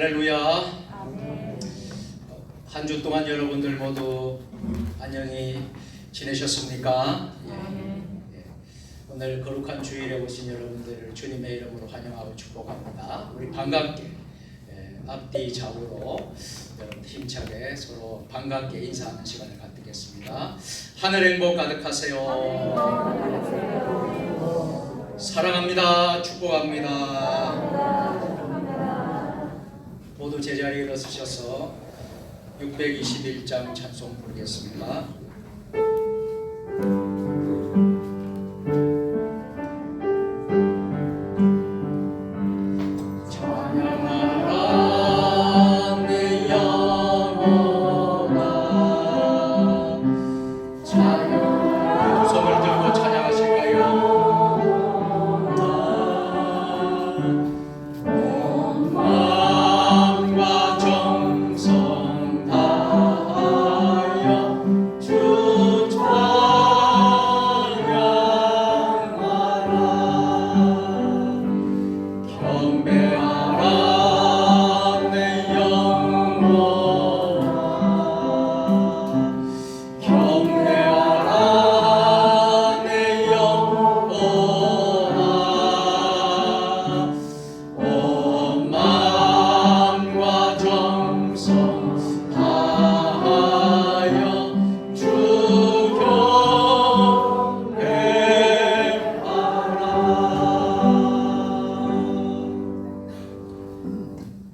할렐루야. 한 주 동안 여러분들 모두 안녕히 지내셨습니까? 예. 오늘 거룩한 주일에 오신 여러분들을 주님의 이름으로 환영하고 축복합니다. 우리 반갑게 앞뒤 좌우로 여러분 힘차게 서로 반갑게 인사하는 시간을 갖겠습니다. 하늘 행복 가득하세요. 사랑합니다. 축복합니다. 모두 제자리에 일어서셔서 621장 찬송 부르겠습니다.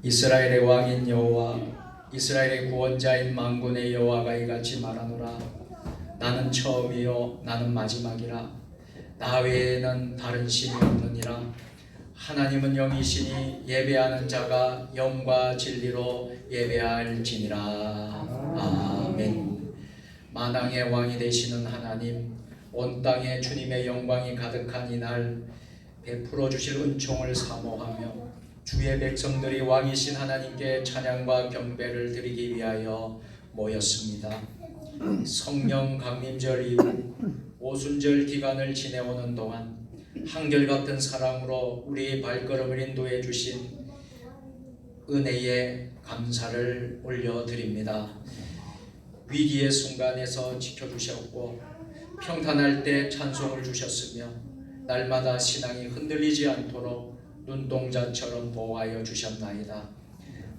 이스라엘의 왕인 여호와, 이스라엘의 구원자인 만군의 여호와가 이같이 말하노라. 나는 처음이요 나는 마지막이라. 나 외에는 다른 신이 없느니라. 하나님은 영이시니 예배하는 자가 영과 진리로 예배할지니라. 아멘. 만왕의 왕이 되시는 하나님, 온 땅에 주님의 영광이 가득한 이날 베풀어 주실 은총을 사모하며 주의 백성들이 왕이신 하나님께 찬양과 경배를 드리기 위하여 모였습니다. 성령 강림절 이후 오순절 기간을 지내오는 동안 한결같은 사랑으로 우리의 발걸음을 인도해 주신 은혜에 감사를 올려드립니다. 위기의 순간에서 지켜주셨고 평탄할 때 찬송을 주셨으며 날마다 신앙이 흔들리지 않도록 눈동자처럼 보호하여 주셨나이다.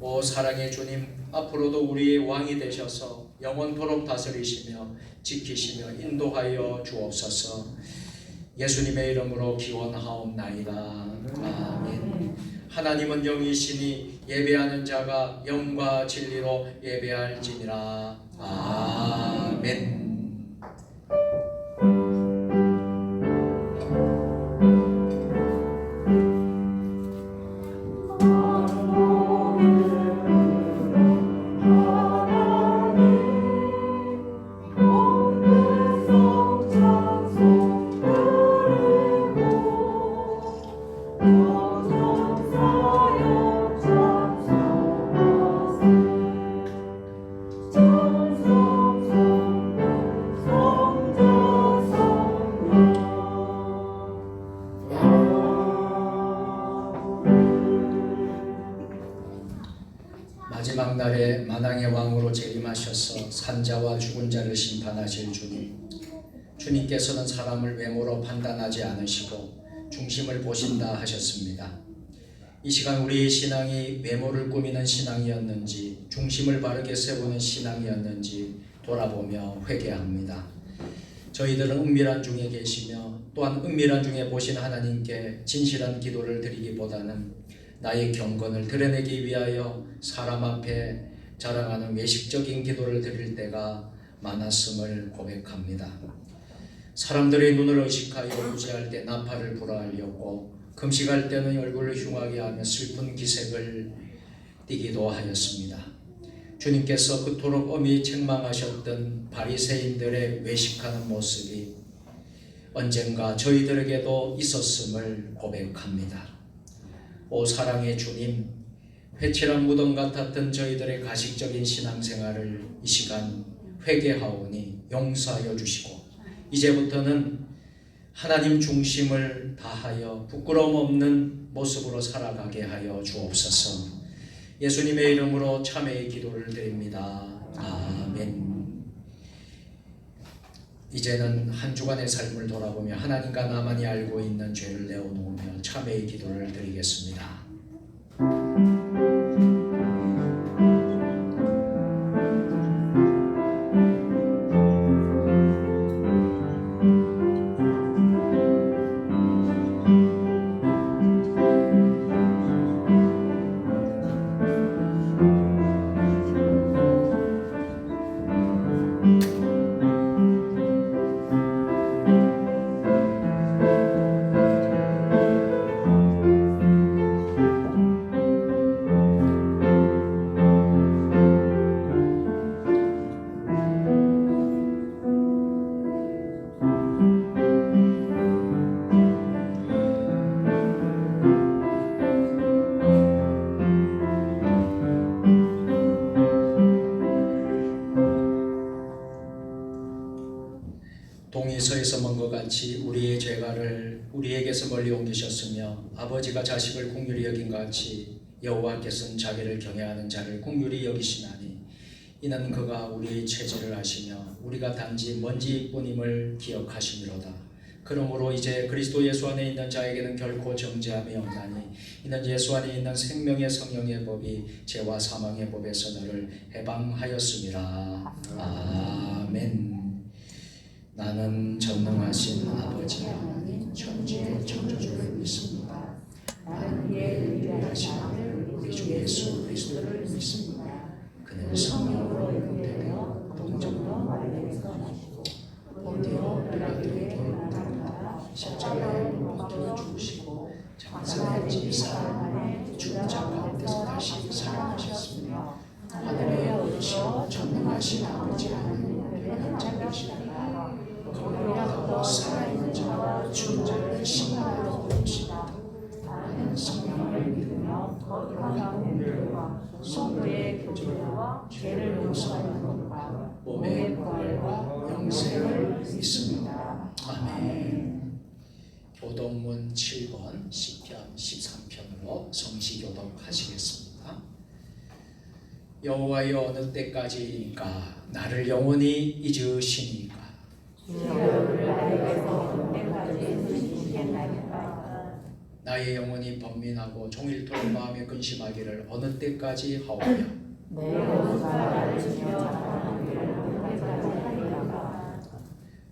오 사랑의 주님, 앞으로도 우리의 왕이 되셔서 영원토록 다스리시며 지키시며 인도하여 주옵소서. 예수님의 이름으로 기원하옵나이다. 아멘. 하나님은 영이시니 예배하는 자가 영과 진리로 예배할지니라. 아멘. 마지막 날에 만왕의 왕으로 재림하셔서 산자와 죽은 자를 심판하실 주님, 주님께서는 사람을 외모로 판단하지 않으시고 중심을 보신다 하셨습니다. 이 시간 우리의 신앙이 외모를 꾸미는 신앙이었는지 중심을 바르게 세우는 신앙이었는지 돌아보며 회개합니다. 저희들은 은밀한 중에 계시며 또한 은밀한 중에 보신 하나님께 진실한 기도를 드리기보다는 나의 경건을 드러내기 위하여 사람 앞에 자랑하는 외식적인 기도를 드릴 때가 많았음을 고백합니다. 사람들의 눈을 의식하여 무지할 때 나팔을 불어하려고 금식할 때는 얼굴을 흉하게 하며 슬픈 기색을 띠기도 하였습니다. 주님께서 그토록 엄히 책망하셨던 바리새인들의 외식하는 모습이 언젠가 저희들에게도 있었음을 고백합니다. 오 사랑의 주님, 회칠한 무덤 같았던 저희들의 가식적인 신앙생활을 이 시간 회개하오니 용서하여 주시고 이제부터는 하나님 중심을 다하여 부끄러움 없는 모습으로 살아가게 하여 주옵소서. 예수님의 이름으로 참회의 기도를 드립니다. 아멘. 이제는 한 주간의 삶을 돌아보며 하나님과 나만이 알고 있는 죄를 내어놓으며 참회의 기도를 드리겠습니다. 동이서에서 먼 것 같이 우리의 죄가를 우리에게서 멀리 옮기셨으며 아버지가 자식을 긍휼히 여긴 같이 여호와께서는 자기를 경외하는 자를 긍휼히 여기시나니 이는 그가 우리의 죄질을 아시며 우리가 단지 먼지뿐임을 기억하시미로다. 그러므로 이제 그리스도 예수 안에 있는 자에게는 결코 정죄함이 없나니 이는 예수 안에 있는 생명의 성령의 법이 죄와 사망의 법에서 너를 해방하였음이라. 아멘. 나는 전능하신 아버지 하나님 천지의 창조주를 믿습니다. 나는 그의 유일하신 아들 우리 주 예수 그리스도를 믿습니다. 그는 성령으로 잉태되어 동정으로 마리아에서 나시고 본디오 빌라도에게 나타나 십자가에 못 박혀 죽으시고 장사의 지사흘 만에 죽은 자 가운데서 다시 살아나셨으며 하늘에 오르시어 전능하신 아버지 하나님 우편에 잡히시니 거기로부터 살아있는 자와 죽은 자를 신하로 부르시다. 나는 성령을 믿으며 거룩한 공의와 성도의 교제와 죄를 용서하는 것과 몸의 부활과 영생을 믿습니다. 아멘. 교독문 7번 시편 13편으로 성시교독하시겠습니다. 여호와여 어느 때까지인가 나를 영원히 잊으시니까 나의 영혼이 번민하고 종일토록 마음에 근심하기를 어느 때까지 하오며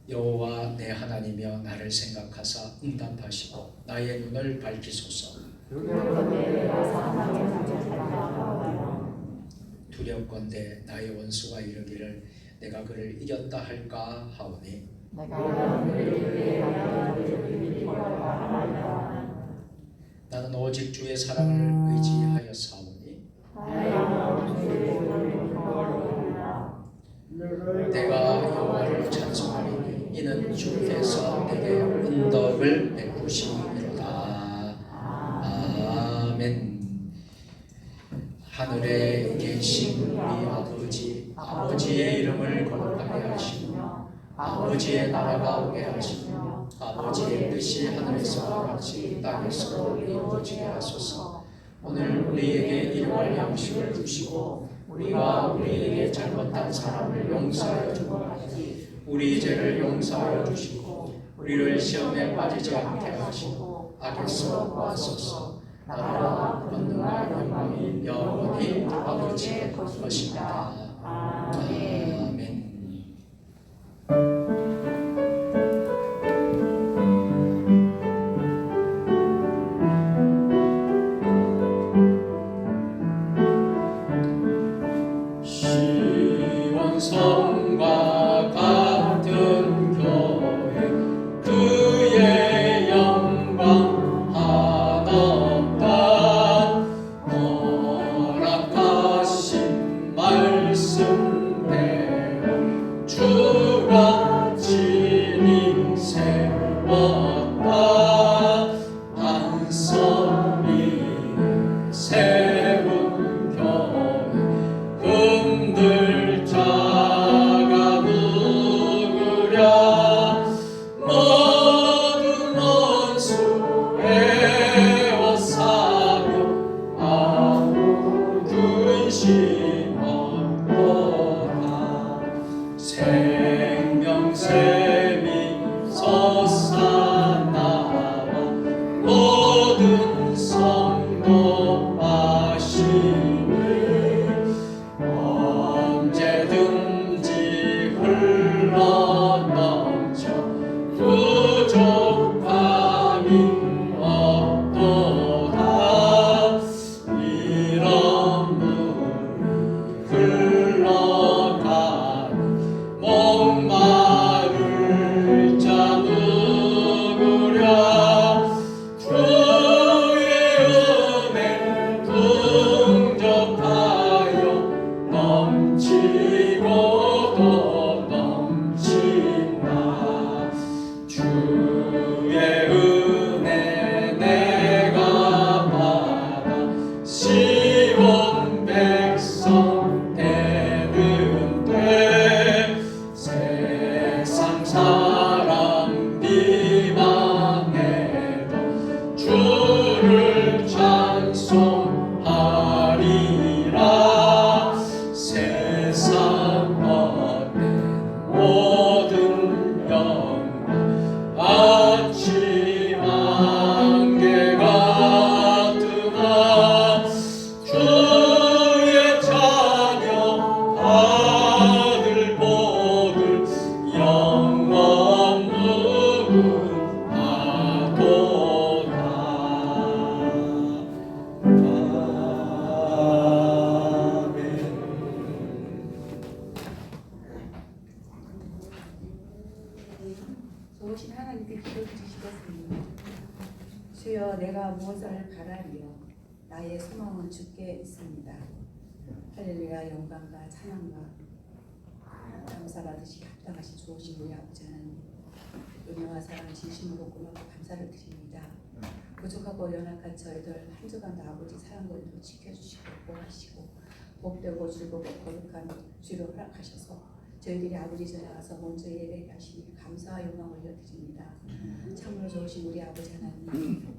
여호와 내 하나님이여 나를 생각하사 응답하시고 나의 눈을 밝히소서. 두렵건대 나의 원수가 이르기를 내가 그를 이겼다 할까 하오니 나는 오직 주의 사랑을 의지하여 사오니 내가 여호와를 찬송하리니 이는 주께서 내게 은덕을 베푸시미로다. 아멘. 하늘에 계신 우리 아버지의 이름을 거룩하게 하시며 아버지의 나라가 오게 하시며 아버지의 뜻이 하늘에서와 같이 땅에서도 이루어지게 하소서. 오늘 우리에게 일용할 양식을 주시고 우리가 우리에게 잘못한 사람을 용서하여 준 것 같이 우리 죄를 용서하여 주시고 우리를 시험에 빠지지 않게 하시고 악에서 구하소서. 나라와 권능과 영광이 영원히 아버지의 것입니다. 아멘. 시원성과 같은 교회 그의 영광 세운 교회 흔들 자가 생명샘이 솟아나와 모든 성도하시니 언제든지 흘러넘쳐 부족함이 없도다. 이런 물이 흘러가니 목마를 자 누구랴. 주의 은혜 풍족하여 넘치고 또 넘친다. 주의 은혜 내가 받아 시온 백성 되는 돼. 세상 사람 비방해도 주를 찬송하리라. 세상 얻는 모든 영광 아침 안개가 뜨나 주의 자녀 아들 보들 영원 무궁하도다. 아멘. 좋으신 하나님께 기도드리시겠습니다. 주여, 내가 무엇을 바라리요? 나의 소망은 주께 있습니다. 할렐루야. 영광과 찬양과 감사받으시 합당하신 좋으신 우리 아버지 하나님, 은혜와 사랑 진심으로 고맙고 감사를 드립니다. 부족하고 연약한 저희들 한 주간도 아버지 사랑과 은혜로 지켜주시고 보호하시고 복되고 즐겁고 거룩한 주로 허락하셔서 저희들이 아버지 전에 와서 먼저 예배하게 하시니 감사와 영광 올려드립니다. 참으로 좋으신 우리 아버지 하나님,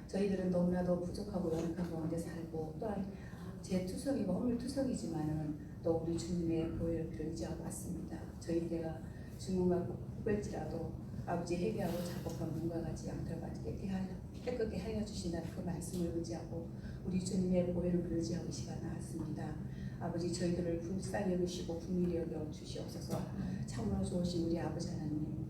저희들은 너무나도 부족하고 연약한 가운데 살고 또한 제 투성이고 허물투성이지만은 또 우리 주님의 보혈을 의지하고 왔습니다. 저희들가 주문과 복을지라도 아버지 회개하고 자복한 눈과 같이 양털과 깨끗게 하여 주신다는 그 말씀을 의지하고 우리 주님의 보혈을 의지하고 이 시간 나왔습니다. 아버지, 저희들을 불쌍히 여기시고 긍휼히 여겨 주시옵소서. 참으로 좋으신 우리 아버지 하나님,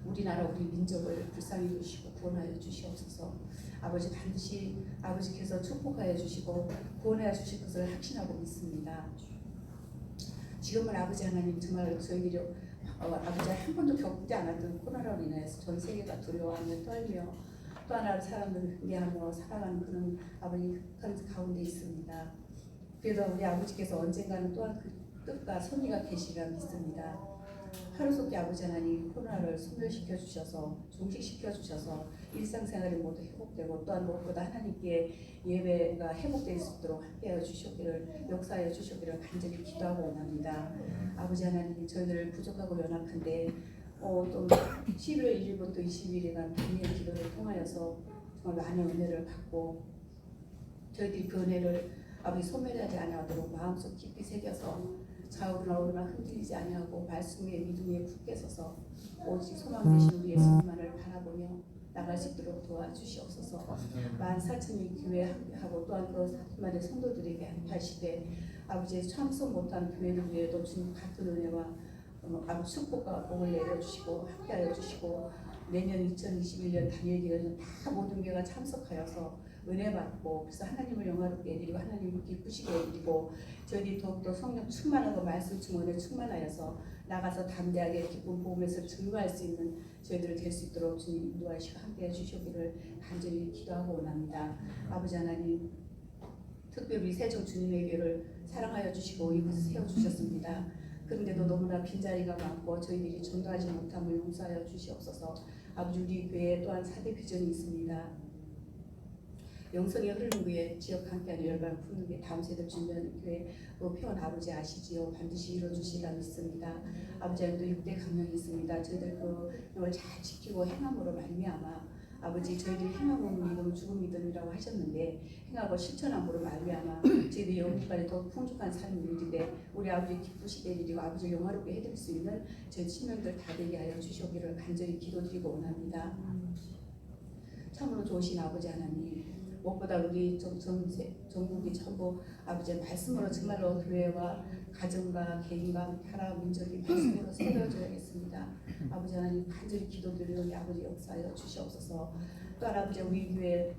우리나라 우리 민족을 불쌍히 여기시고 구원하여 주시옵소서. 아버지, 반드시 아버지께서 축복하여 주시고 구원하여 주실 것을 확신하고 믿습니다. 지금은 아버지 하나님 정말 저희들이 아버지 한 번도 겪지 않았던 코로나로 인해서 전 세계가 두려워하며 떨며 또 하나를 사람을 위하며 살아가는 그런 아버지 가운데 있습니다. 그래도 우리 아버지께서 언젠가는 또한 그 뜻과 섭리가 계시리라 믿습니다. 하루속히 아버지 하나님 코로나를 소멸시켜 주셔서 종식시켜 주셔서 일상생활이 모두 회복되고 또한 무엇보다 하나님께 예배가 회복될 수 있도록 함께하여 주시기를 역사하여 주시기를 간절히 기도하고 원합니다. 아버지 하나님, 저희들 부족하고 연약한데 또 11월 1일부터 20일간 단위의 기도를 통하여서 정말 많은 은혜를 받고 저희들이 그 은혜를 아버지 소멸하지 아니하도록 마음속 깊이 새겨서 좌우나 우르나 흔들리지 아니하고 말씀에 믿음에 굳게 서서 오직 소망 되신 우리 예수님만을 바라보며 나갈 수 있도록 도와주시옵소서. 14,000일 교회하고 또한 그 4만의 성도들에게 하시되 아버지의 참석 못한 교회를 위해도 주님 같은 은혜와 아버지 축복과 복을 내려주시고 함께하여 주시고 내년 2021년 단일기에는 다 모든 교회가 참석하여서 은혜 받고 그래서 하나님을 영화롭게 해드리고 하나님을 기쁘시게 해드리고 저희들이 더욱더 성령 충만하고 말씀 충만에 충만하여서 나가서 담대하게 기쁨 복음에서 증거할 수 있는 저희들 될 수 있도록 주님 인도하시고 함께해 주시기를 간절히 기도하고 원합니다. 아버지 하나님, 특별히 세종 주님의 교회를 사랑하여 주시고 이곳에 세워주셨습니다. 그런데도 너무나 빈자리가 많고 저희들이 전도하지 못함을 용서하여 주시옵소서. 아버지, 우리 교회에 또한 4대 비전이 있습니다. 영성의 흐르는 교회, 지역 함께하는 열반 푸는 게 다음 세대 준비하는 교회 표현 아버지 아시지요? 반드시 이루어주시리라 믿습니다. 아버지, 아직도 6대 강령이 있습니다. 저희들 그걸 잘 지키고 행함으로 말미암아 아버지 저희들이 행함은 믿음 죽음 믿음이라고 하셨는데 행하고 실천함으로 말미암아 저희들이 영혼까지 더 풍족한 삶을 누리되 우리 아버지 기쁘시게 일이고 아버지 영화롭게 해드릴 수 있는 저희 친명들 다 되게 하여 주시기를 간절히 기도드리고 원합니다. 참으로 좋으신 아버지 하나님, 무엇보다 우리 전국이 전부 아버지의 말씀으로 정말로 교회와 가정과 개인과 나라 민족이 말씀으로 세워져야겠습니다. 아버지 하나님 간절히 기도드리는 아버지 역사하여 주시옵소서. 또한 아버지 우리 교회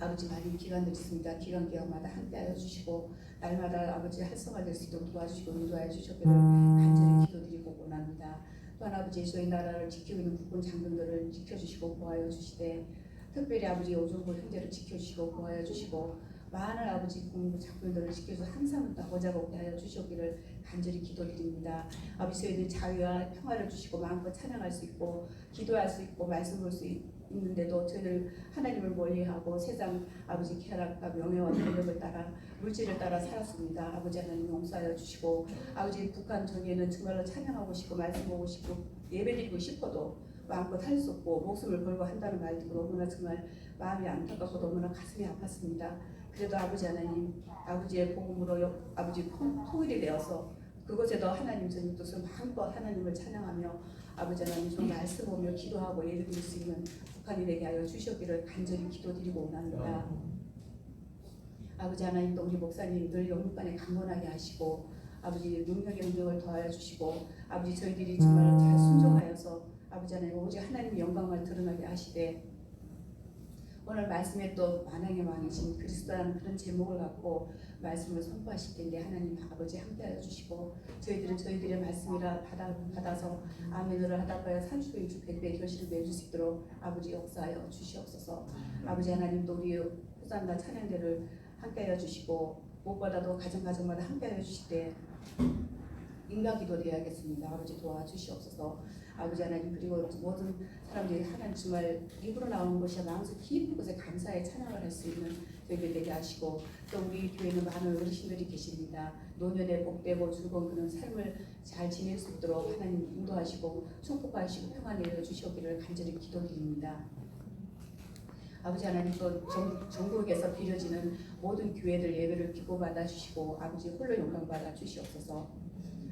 아버지 많은 기간들이 있습니다. 기간마다 함께하여 주시고 날마다 아버지 활성화될 수 있도록 도와주시고 인도하여 주시기를 간절히 기도드리고 원합니다. 또한 아버지 저희 나라를 지키고 있는 국군 장병들을 지켜주시고 보호하여 주시되 특별히 아버지 오종고 형제를 지켜주시고 보호하여 주시고 많은 아버지 국군 장병들을 지켜서 항상 보좌가 오게 하여 주시기를 간절히 기도드립니다. 아버지 저희들 자유와 평화를 주시고 마음껏 찬양할 수 있고 기도할 수 있고 말씀 볼 수 있는데도 저희들 하나님을 멀리하고 세상 아버지 쾌락과 명예와 권력을 따라 물질을 따라 살았습니다. 아버지 하나님 용서하여 주시고 아버지 북한 전에는 정말로 찬양하고 싶고 말씀 보고 싶고 예배드리고 싶어도 마음껏 할 수 없고 목숨을 걸고 한다는 말 듣고 너무나 정말 마음이 안타깝고 너무나 가슴이 아팠습니다. 그래도 아버지 하나님 아버지의 복음으로 아버지 통일이 되어서 그곳에도 하나님 전의 뜻을 마음껏 하나님을 찬양하며 아버지 하나님 좀 말씀 보며 기도하고 예배드릴 수 있는 북한이 되게 하여 주시기를 간절히 기도드리고 원합니다. 아버지 하나님 또 우리 목사님들 영육간에 강건하게 하시고 아버지 능력의 능력을 더하여 주시고 아버지 저희들이 정말 잘 순종하여서 아버지 하나님 오직 하나님의 영광을 드러나게 하시되 오늘 말씀에 또 만왕의 왕이신 그리스도라는 그런 제목을 갖고 말씀을 선포하실 텐데 하나님 아버지 함께하여 주시고 저희들은 저희들의 말씀이라 받아서 아멘으로 하다가야 30배 60배 결실을 맺을 수 있도록 아버지 역사하여 주시옵소서. 아버지 하나님 또 우리 후산과 찬양대를 함께하여 주시고 무엇보다도 가정마다 함께하여 주실 때 인가기도 되어야겠습니다. 아버지 도와주시옵소서. 아버지 하나님 그리고 모든 사람들이 하나님 정말 입으로 나오는 것이 마음속 깊은 곳에 감사의 찬양을 할 수 있는 저희들 되게 하시고 또 우리 교회는 많은 어르신들이 계십니다. 노년에 복되고 즐거운 그런 삶을 잘 지낼 수 있도록 하나님 인도하시고 축복하시고 평안을 내려주시기를 간절히 기도드립니다. 아버지 하나님 또 전국에서 빌어지는 모든 교회들 예배를 기뻐받아 주시고 아버지 홀로 영광 받아 주시옵소서.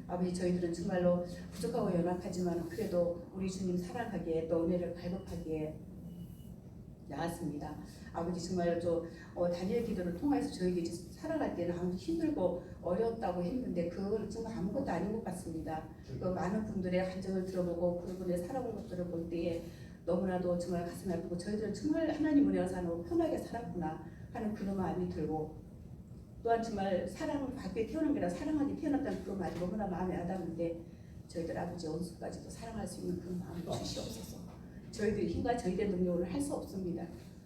아버지 저희들은 정말로 부족하고 연약하지만 그래도 우리 주님 사랑하기에 또 은혜를 발급하기에 나왔습니다. 아버지 정말 다니엘 기도를 통해서 저희들이 살아갈 때는 아무리 힘들고 어려웠다고 했는데 그건 정말 아무것도 아닌 것 같습니다. 그 많은 분들의 간증을 들어보고 그분의 살아온 것들을 볼 때에 너무나도 정말 가슴이 아프고 저희들은 정말 하나님 은혜가 사는 편하게 살았구나 하는 그런 마음이 들고 또한 정말 사랑을 받게 태어난 게 아니라 사랑하게 태어났다는 그런 말이 너무나 마음에 와닿는데 저희들 아버지 원수까지도 사랑할 수 있는 그런 마음을 주시옵소서. 저희들이 힘과 저희들의 능력으로 할 수 없습니다.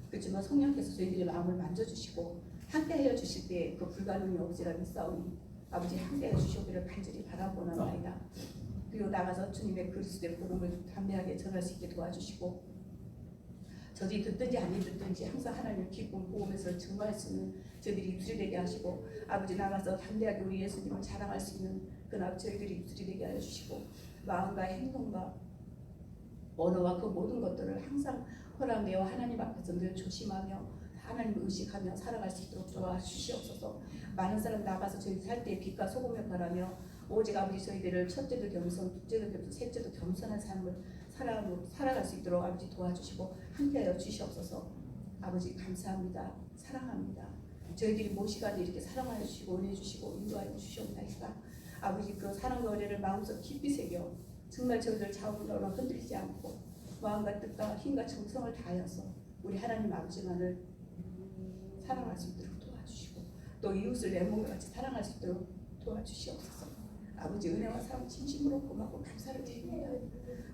그렇지만 성령께서 저희들의 마음을 만져주시고 함께하여 주실 때 그 불가능이 없으라 믿사오니 아버지 함께하여 주시기를 간절히 바라보나이다. 그리고 나가서 주님의 그리스도의 복음을 담대하게 전할 수 있게 도와주시고 저들이 듣든지 안 듣든지 항상 하나님의 기쁨 복음에서 증거할 수 있는 저희들이 입술이 되게 하시고 아버지 나가서 담대하게 우리 예수님을 자랑할 수 있는 그날 저희들이 입술이 되게 하여 주시고 마음과 행동과 언어와 그 모든 것들을 항상 허락되어 하나님 앞에서 늘 조심하며 하나님을 의식하며 살아갈 수 있도록 도와주시옵소서. 많은 사람 나가서 저희 살 때 빛과 소금의 바라며 오직 아버지 저희들을 첫째도 겸손, 둘째도 겸손, 셋째도 겸손한 삶을 살아갈 수 있도록 아버지 도와주시고 함께하여 주시옵소서. 아버지 감사합니다. 사랑합니다. 저희들이 모시가도 이렇게 사랑하여 주시고 은혜 주시고 인도하여 주시옵나이다. 아버지 그 사랑과 은혜를 마음속 깊이 새겨 정말 저희들 자원으로 흔들리지 않고 마음과 뜻과 힘과 정성을 다하여서 우리 하나님 아버지만을 사랑할 수 있도록 도와주시고 또 이웃을 내 몸과 같이 사랑할 수 있도록 도와주시옵소서. 아버지 은혜와 사랑 진심으로 고맙고 감사를 드립니다.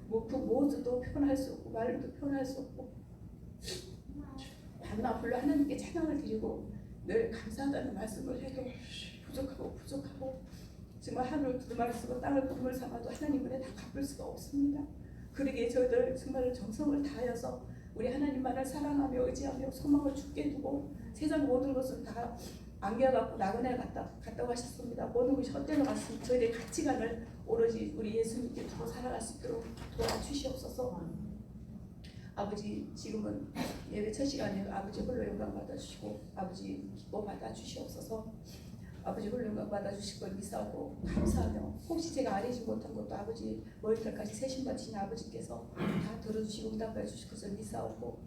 그 모두도 표현할 수 없고 말로도 표현할 수 없고 반나 불러 하나님께 찬양을 드리고 늘 감사하다는 말씀을 해도 부족하고 정말 하늘을 두루마리 쓰고 땅을 그물 삼아도 하나님 은혜 다 갚을 수가 없습니다. 그러기에 저희들 정말 정성을 다하여서 우리 하나님만을 사랑하며 의지하며 소망을 죽게 두고 세상 모든 것을 다 안겨갖고 나그네 갔다고 하셨습니다. 모든 것이 헛되어 갔습니다. 저희들의 가치관을 오로지 우리 예수님께 두고 살아갈 수 있도록 도와주시옵소서. 아버지 지금은 예배 첫 시간에 아버지 홀로 영광 받아주시고 아버지 기뻐 받아주시옵소서. 아버지 홀로 영광 받아주실 걸 믿사오고 감사하며 혹시 제가 아뢰지 못한 것도 아버지 머리털까지 세신 바치니 아버지께서 다 들어주시고 응답해 주실 것을 믿사오고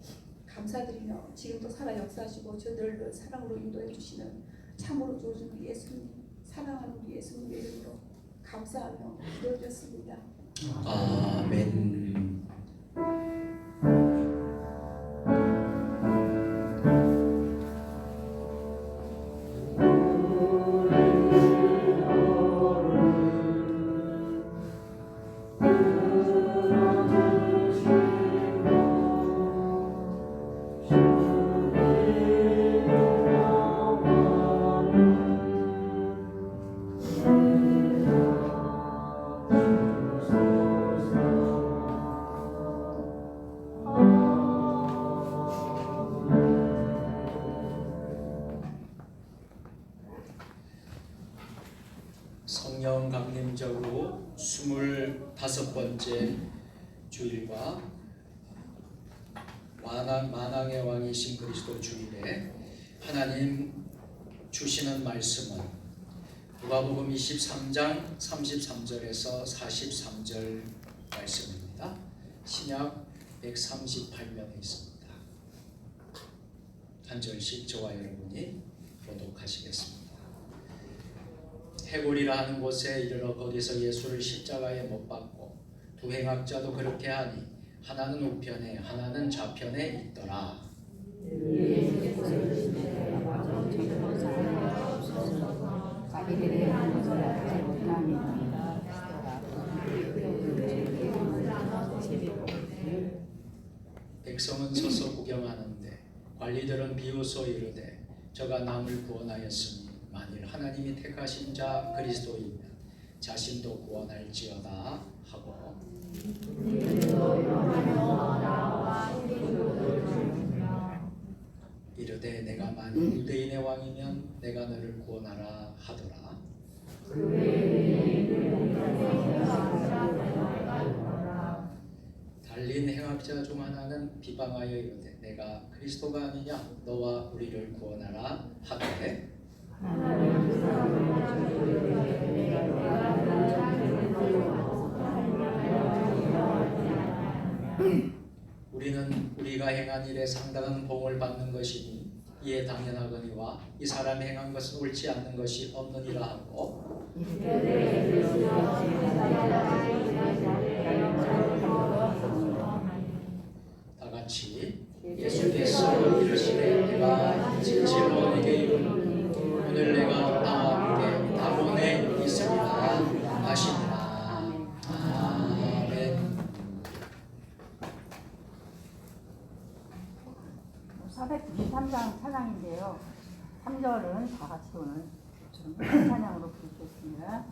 감사드리며 지금도 살아 역사하시고 저들을 사랑으로 인도해 주시는 참으로 좋으신 우리 예수님, 사랑하는 우리 예수님의 이름으로 감사하며 기도드렸습니다. 아멘. 성령 강림적으로 25번째 주일과 만왕의 왕이신 그리스도 주일에 하나님 주시는 말씀은 누가복음 23장 33절에서 43절 말씀입니다. 신약 138면에 있습니다. 한 절씩 저와 여러분이 교독하시겠습니다. 해골이라 하는 곳에 이르러 거기서 예수를 십자가에 못 박고 두 행악자도 그렇게 하니 하나는 우편에 하나는 좌편에 있더라. 백성은 서서 구경하는데 관리들은 비웃어 이르되 저가 남을 구원하였으니 만일 하나님이 택하신 자 그리스도이면 자신도 구원할지어다 하고 이르되 내가 만일 유대인의 왕이면 내가 너를 구원하라 하더라. 달린 행악자 중 하나는 비방하여 이르되 내가 그리스도가 아니냐 너와 우리를 구원하라 하되 우리는 우리가 행한 일에 상당한 보응을 받는 것이니 이에 당연하거니와 이 사람이 행한 것은 옳지 않는 것이 없느니라 하고 다같이 예수께서 이르시되 내가 진실로 네게 이르노니 오늘 내가 나와 함께 다본에 여기 있으리라 하시니라. 아멘. 493장 찬양인데요. 3절은 다 같이 오늘 찬양으로 부르겠습니다.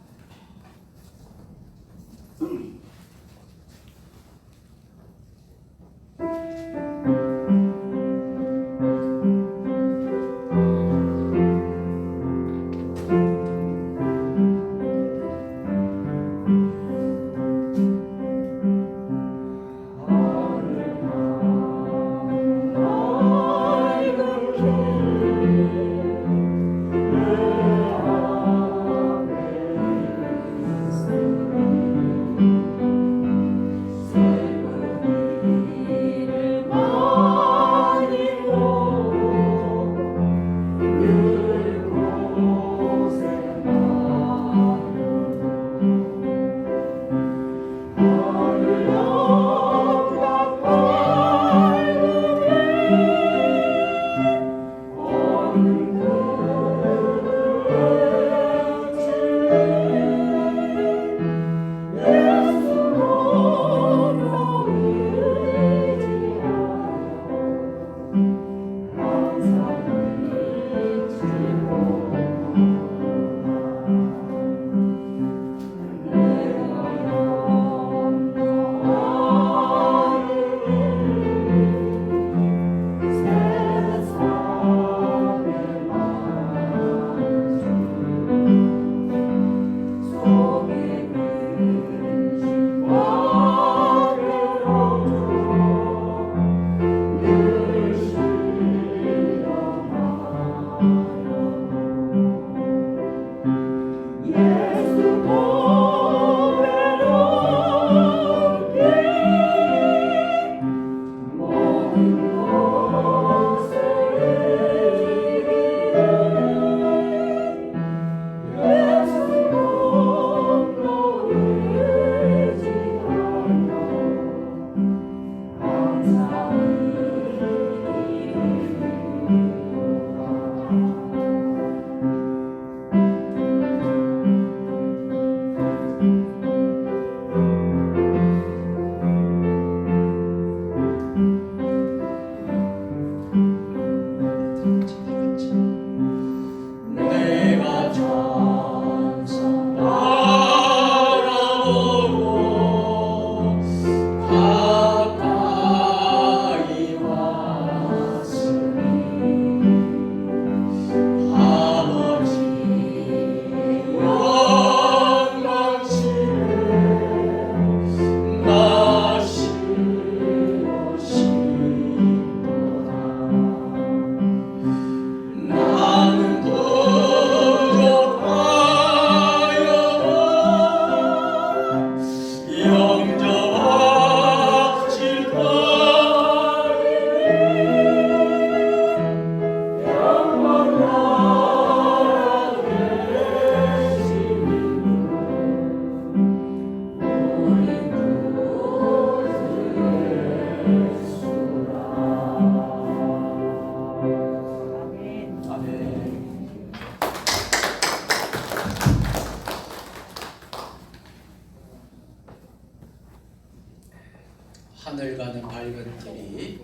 하늘 가는 밝은 길이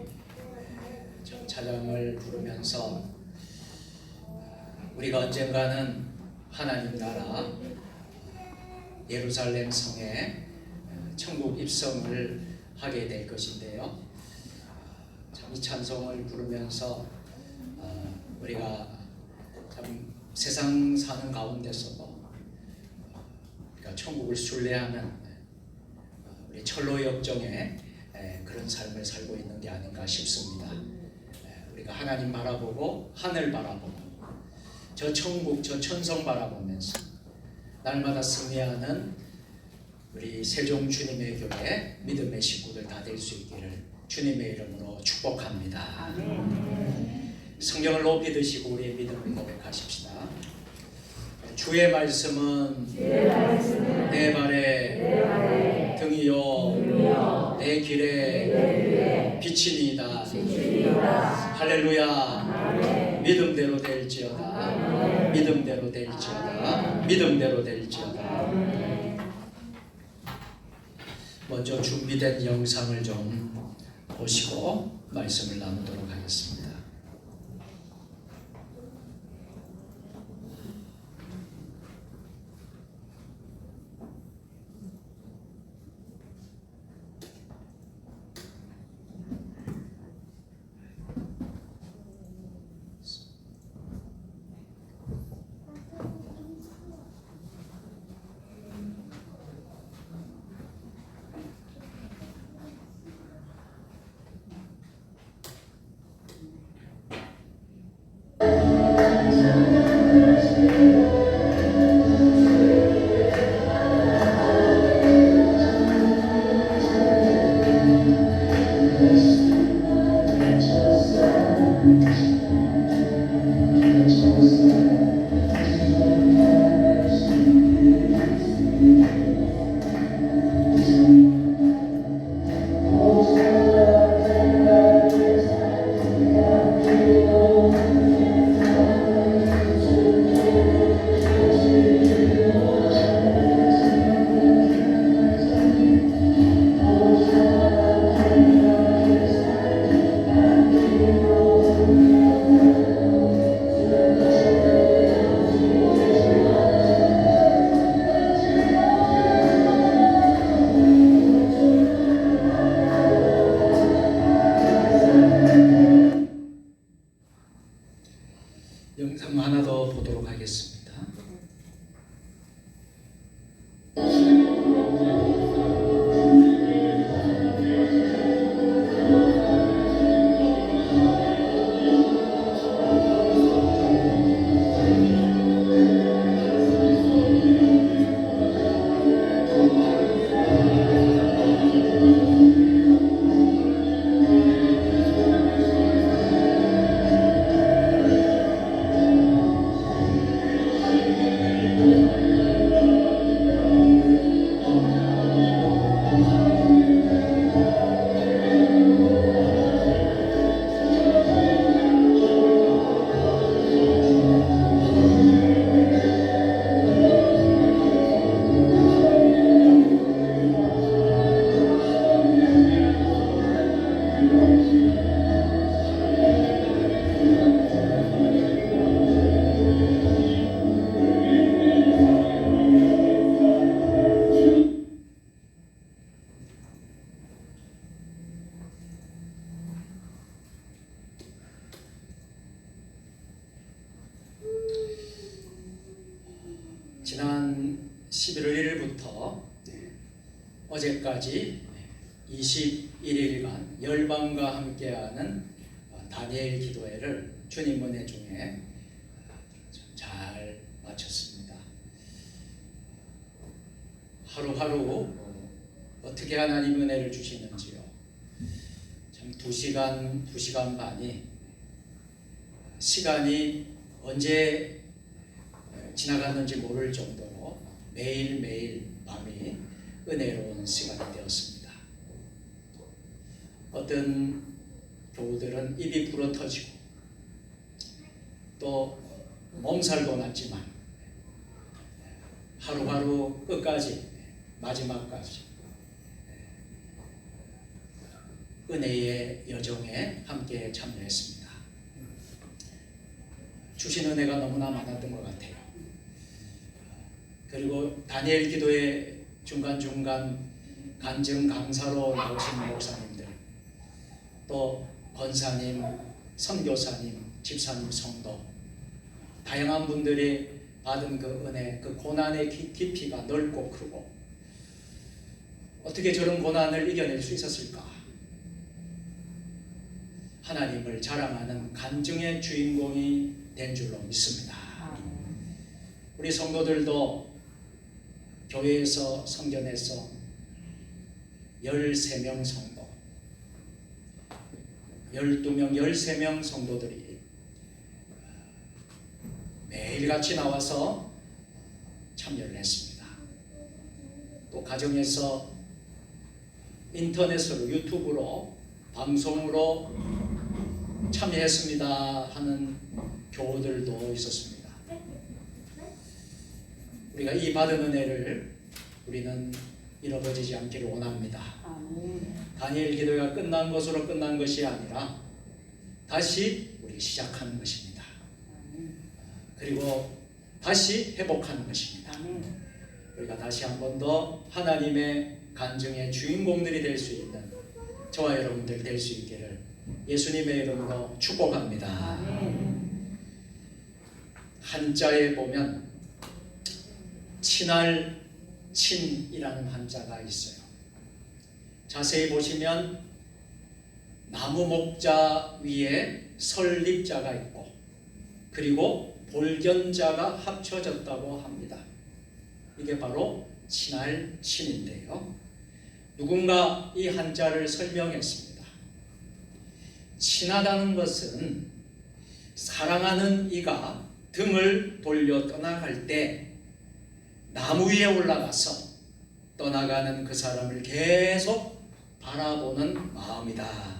저 찬양을 부르면서 우리가 언젠가는 하나님 나라 예루살렘 성에 천국 입성을 하게 될 것인데요. 참 이 찬송을 부르면서 우리가 참 세상 사는 가운데서도 우리가 천국을 순례하는 우리 철로 역정의 그런 삶을 살고 있는 게 아닌가 싶습니다. 우리가 하나님 바라보고 하늘 바라보고 저 천국 저 천성 바라보면서 날마다 승리하는 우리 세종 주님의 교회 믿음의 식구들 다 될 수 있기를 주님의 이름으로 축복합니다. 성경을 높이 드시고 우리의 믿음을 고백하십시다. 주의 말씀은 내 발에 등이요 내 길에 빛이니이다. 할렐루야. 믿음대로 될지어다. 믿음대로 될지어다. 믿음대로 될지어다. 먼저 준비된 영상을 좀 보시고 말씀을 나누도록 하겠습니다. 영상 하나 더 보도록 하겠습니다. 지난 11월 1일부터 어제까지 21일간 열방과 함께하는 다니엘 기도회를 주님 은혜 중에 잘 마쳤습니다. 하루하루 어떻게 하나님 은혜를 주시는지요. 참 2시간 반이 시간이 언제 지나갔는지 모를 정도로 매일매일 마음이 은혜로운 시간이 되었습니다. 어떤 교우들은 입이 불어터지고 또 몸살도 났지만 하루하루 끝까지 마지막까지 은혜의 여정에 함께 참여했습니다. 주신 은혜가 너무나 많았던 것 같아요. 그리고 다니엘 기도의 중간중간 간증 강사로 나오신 목사님들, 또 권사님, 선교사님, 집사님, 성도, 다양한 분들이 받은 그 은혜, 그 고난의 깊이가 넓고 크고 어떻게 저런 고난을 이겨낼 수 있었을까? 하나님을 자랑하는 간증의 주인공이 된 줄로 믿습니다. 우리 성도들도 교회에서 성전에서 13명 성도, 12명, 13명 성도들이 매일같이 나와서 참여를 했습니다. 또 가정에서 인터넷으로, 유튜브로, 방송으로 참여했습니다 하는 교우들도 있었습니다. 우리가 이 받은 은혜를 우리는 잃어버리지 않기를 원합니다. 다니엘 기도가 끝난 것으로 끝난 것이 아니라 다시 우리 시작하는 것입니다. 그리고 다시 회복하는 것입니다. 우리가 다시 한 번 더 하나님의 간증의 주인공들이 될 수 있는 저와 여러분들 될 수 있기를 예수님의 이름으로 축복합니다. 한자에 보면 친할, 친이라는 한자가 있어요. 자세히 보시면 나무 목자 위에 설립자가 있고 그리고 볼견자가 합쳐졌다고 합니다. 이게 바로 친할, 친인데요. 누군가 이 한자를 설명했습니다. 친하다는 것은 사랑하는 이가 등을 돌려 떠나갈 때 나무 위에 올라가서 떠나가는 그 사람을 계속 바라보는 마음이다.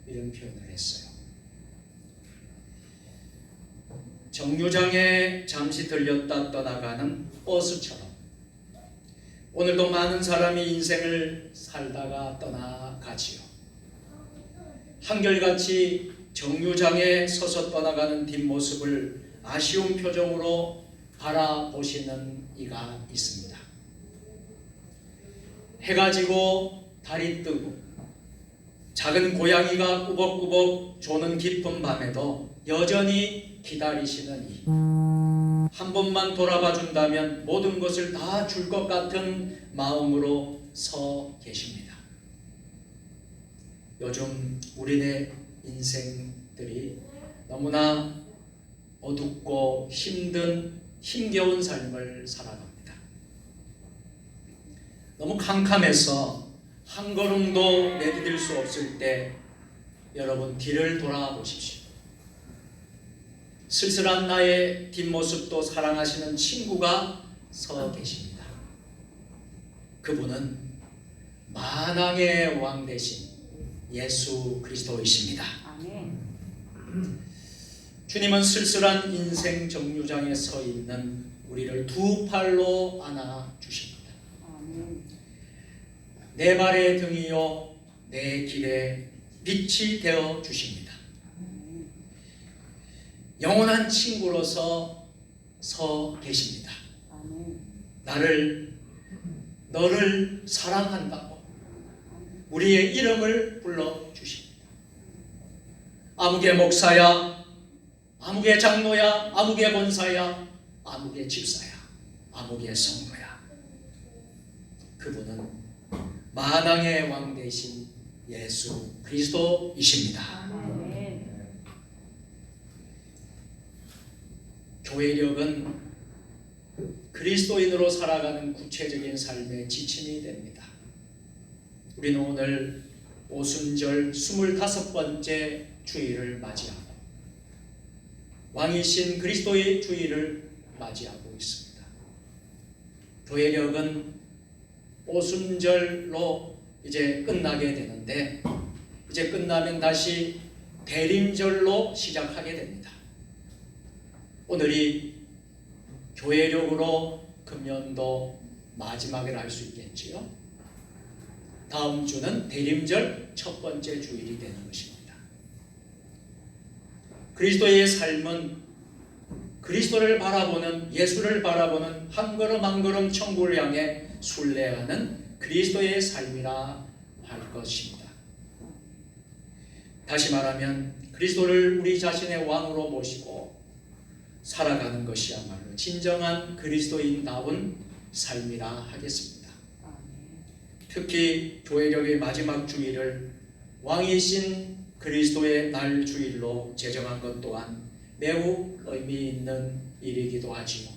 이런 표현을 했어요. 정류장에 잠시 들렸다 떠나가는 버스처럼 오늘도 많은 사람이 인생을 살다가 떠나가지요. 한결같이 정류장에 서서 떠나가는 뒷모습을 아쉬운 표정으로 바라보시는 이가 있습니다. 해가 지고 달이 뜨고 작은 고양이가 꾸벅꾸벅 조는 깊은 밤에도 여전히 기다리시는 이, 한 번만 돌아봐 준다면 모든 것을 다 줄 것 같은 마음으로 서 계십니다. 요즘 우리네 인생들이 너무나 어둡고 힘겨운 삶을 살아갑니다. 너무 캄캄해서 한 걸음도 내디딜 수 없을 때 여러분 뒤를 돌아보십시오. 쓸쓸한 나의 뒷모습도 사랑하시는 친구가 서 계십니다. 그분은 만왕의 왕 되신 예수 그리스도이십니다. 주님은 쓸쓸한 인생 정류장에 서 있는 우리를 두 팔로 안아 주십니다. 내 발의 등이요 내 길에 빛이 되어 주십니다. 영원한 친구로서 서 계십니다. 너를 사랑한다고 우리의 이름을 불러 주십니다. 아무개 목사야, 아무개 장로야, 아무개 권사야, 아무개 집사야, 아무개 성도야. 그분은 만왕의 왕 되신 예수 그리스도이십니다. 교회력은 그리스도인으로 살아가는 구체적인 삶의 지침이 됩니다. 우리는 오늘 오순절 25번째 주일을 맞이하고 왕이신 그리스도의 주일을 맞이하고 있습니다. 교회력은 오순절로 이제 끝나게 되는데 이제 끝나면 다시 대림절로 시작하게 됩니다. 오늘이 교회력으로 금년도 마지막을 알 수 있겠지요. 다음 주는 대림절 첫 번째 주일이 되는 것입니다. 그리스도의 삶은 그리스도를 바라보는, 예수를 바라보는, 한 걸음 한 걸음 천국을 향해 순례하는 그리스도의 삶이라 할 것입니다. 다시 말하면 그리스도를 우리 자신의 왕으로 모시고 살아가는 것이야말로 진정한 그리스도인다운 삶이라 하겠습니다. 특히 교회력의 마지막 주일을 왕이신 그리스도의 날 주일로 제정한 것 또한 매우 의미 있는 일이기도 하지요.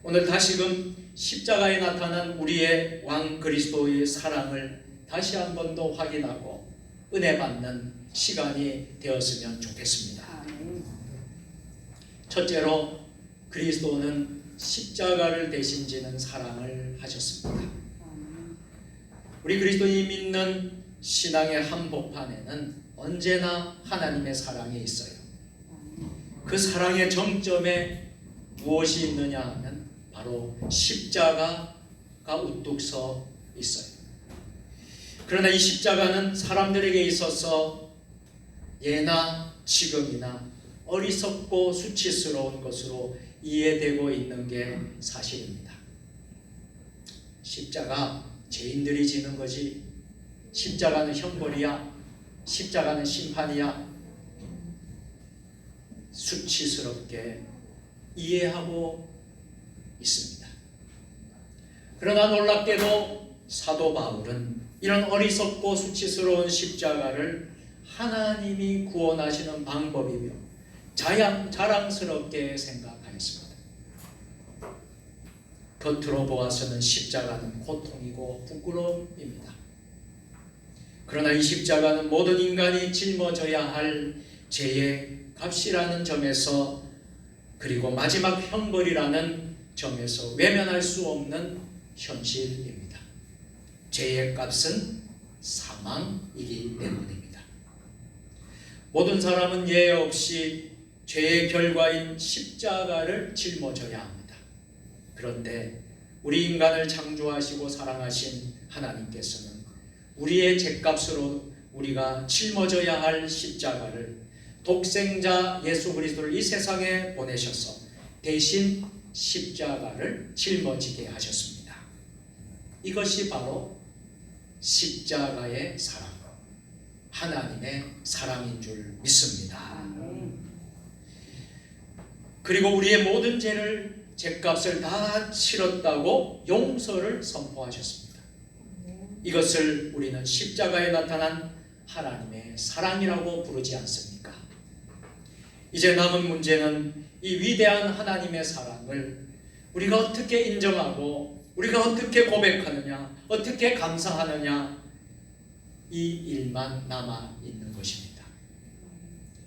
오늘 다시금 십자가에 나타난 우리의 왕 그리스도의 사랑을 다시 한 번 더 확인하고 은혜 받는 시간이 되었으면 좋겠습니다. 첫째로 그리스도는 십자가를 대신 지는 사랑을 하셨습니다. 우리 그리스도인이 믿는 신앙의 한복판에는 언제나 하나님의 사랑이 있어요. 그 사랑의 정점에 무엇이 있느냐 하면 바로 십자가가 우뚝 서 있어요. 그러나 이 십자가는 사람들에게 있어서 예나 지금이나 어리석고 수치스러운 것으로 이해되고 있는 게 사실입니다. 십자가 죄인들이 지는 거지, 십자가는 형벌이야, 십자가는 심판이야, 수치스럽게 이해하고 있습니다. 그러나 놀랍게도 사도 바울은 이런 어리석고 수치스러운 십자가를 하나님이 구원하시는 방법이며 자랑스럽게 생각하였습니다. 겉으로 보아서는 십자가는 고통이고 부끄러움입니다. 그러나 이 십자가는 모든 인간이 짊어져야 할 죄의 값이라는 점에서, 그리고 마지막 형벌이라는 점에서 외면할 수 없는 현실입니다. 죄의 값은 사망이기 때문입니다. 모든 사람은 예외 없이 죄의 결과인 십자가를 짊어져야 합니다. 그런데 우리 인간을 창조하시고 사랑하신 하나님께서는 우리의 죄값으로 우리가 짊어져야 할 십자가를 독생자 예수 그리스도를 이 세상에 보내셔서 대신 십자가를 짊어지게 하셨습니다. 이것이 바로 십자가의 사랑, 하나님의 사랑인 줄 믿습니다. 그리고 우리의 모든 죄값을 다 치렀다고 용서를 선포하셨습니다. 이것을 우리는 십자가에 나타난 하나님의 사랑이라고 부르지 않습니까? 이제 남은 문제는 이 위대한 하나님의 사랑을 우리가 어떻게 인정하고 우리가 어떻게 고백하느냐, 어떻게 감사하느냐, 이 일만 남아 있는 것입니다.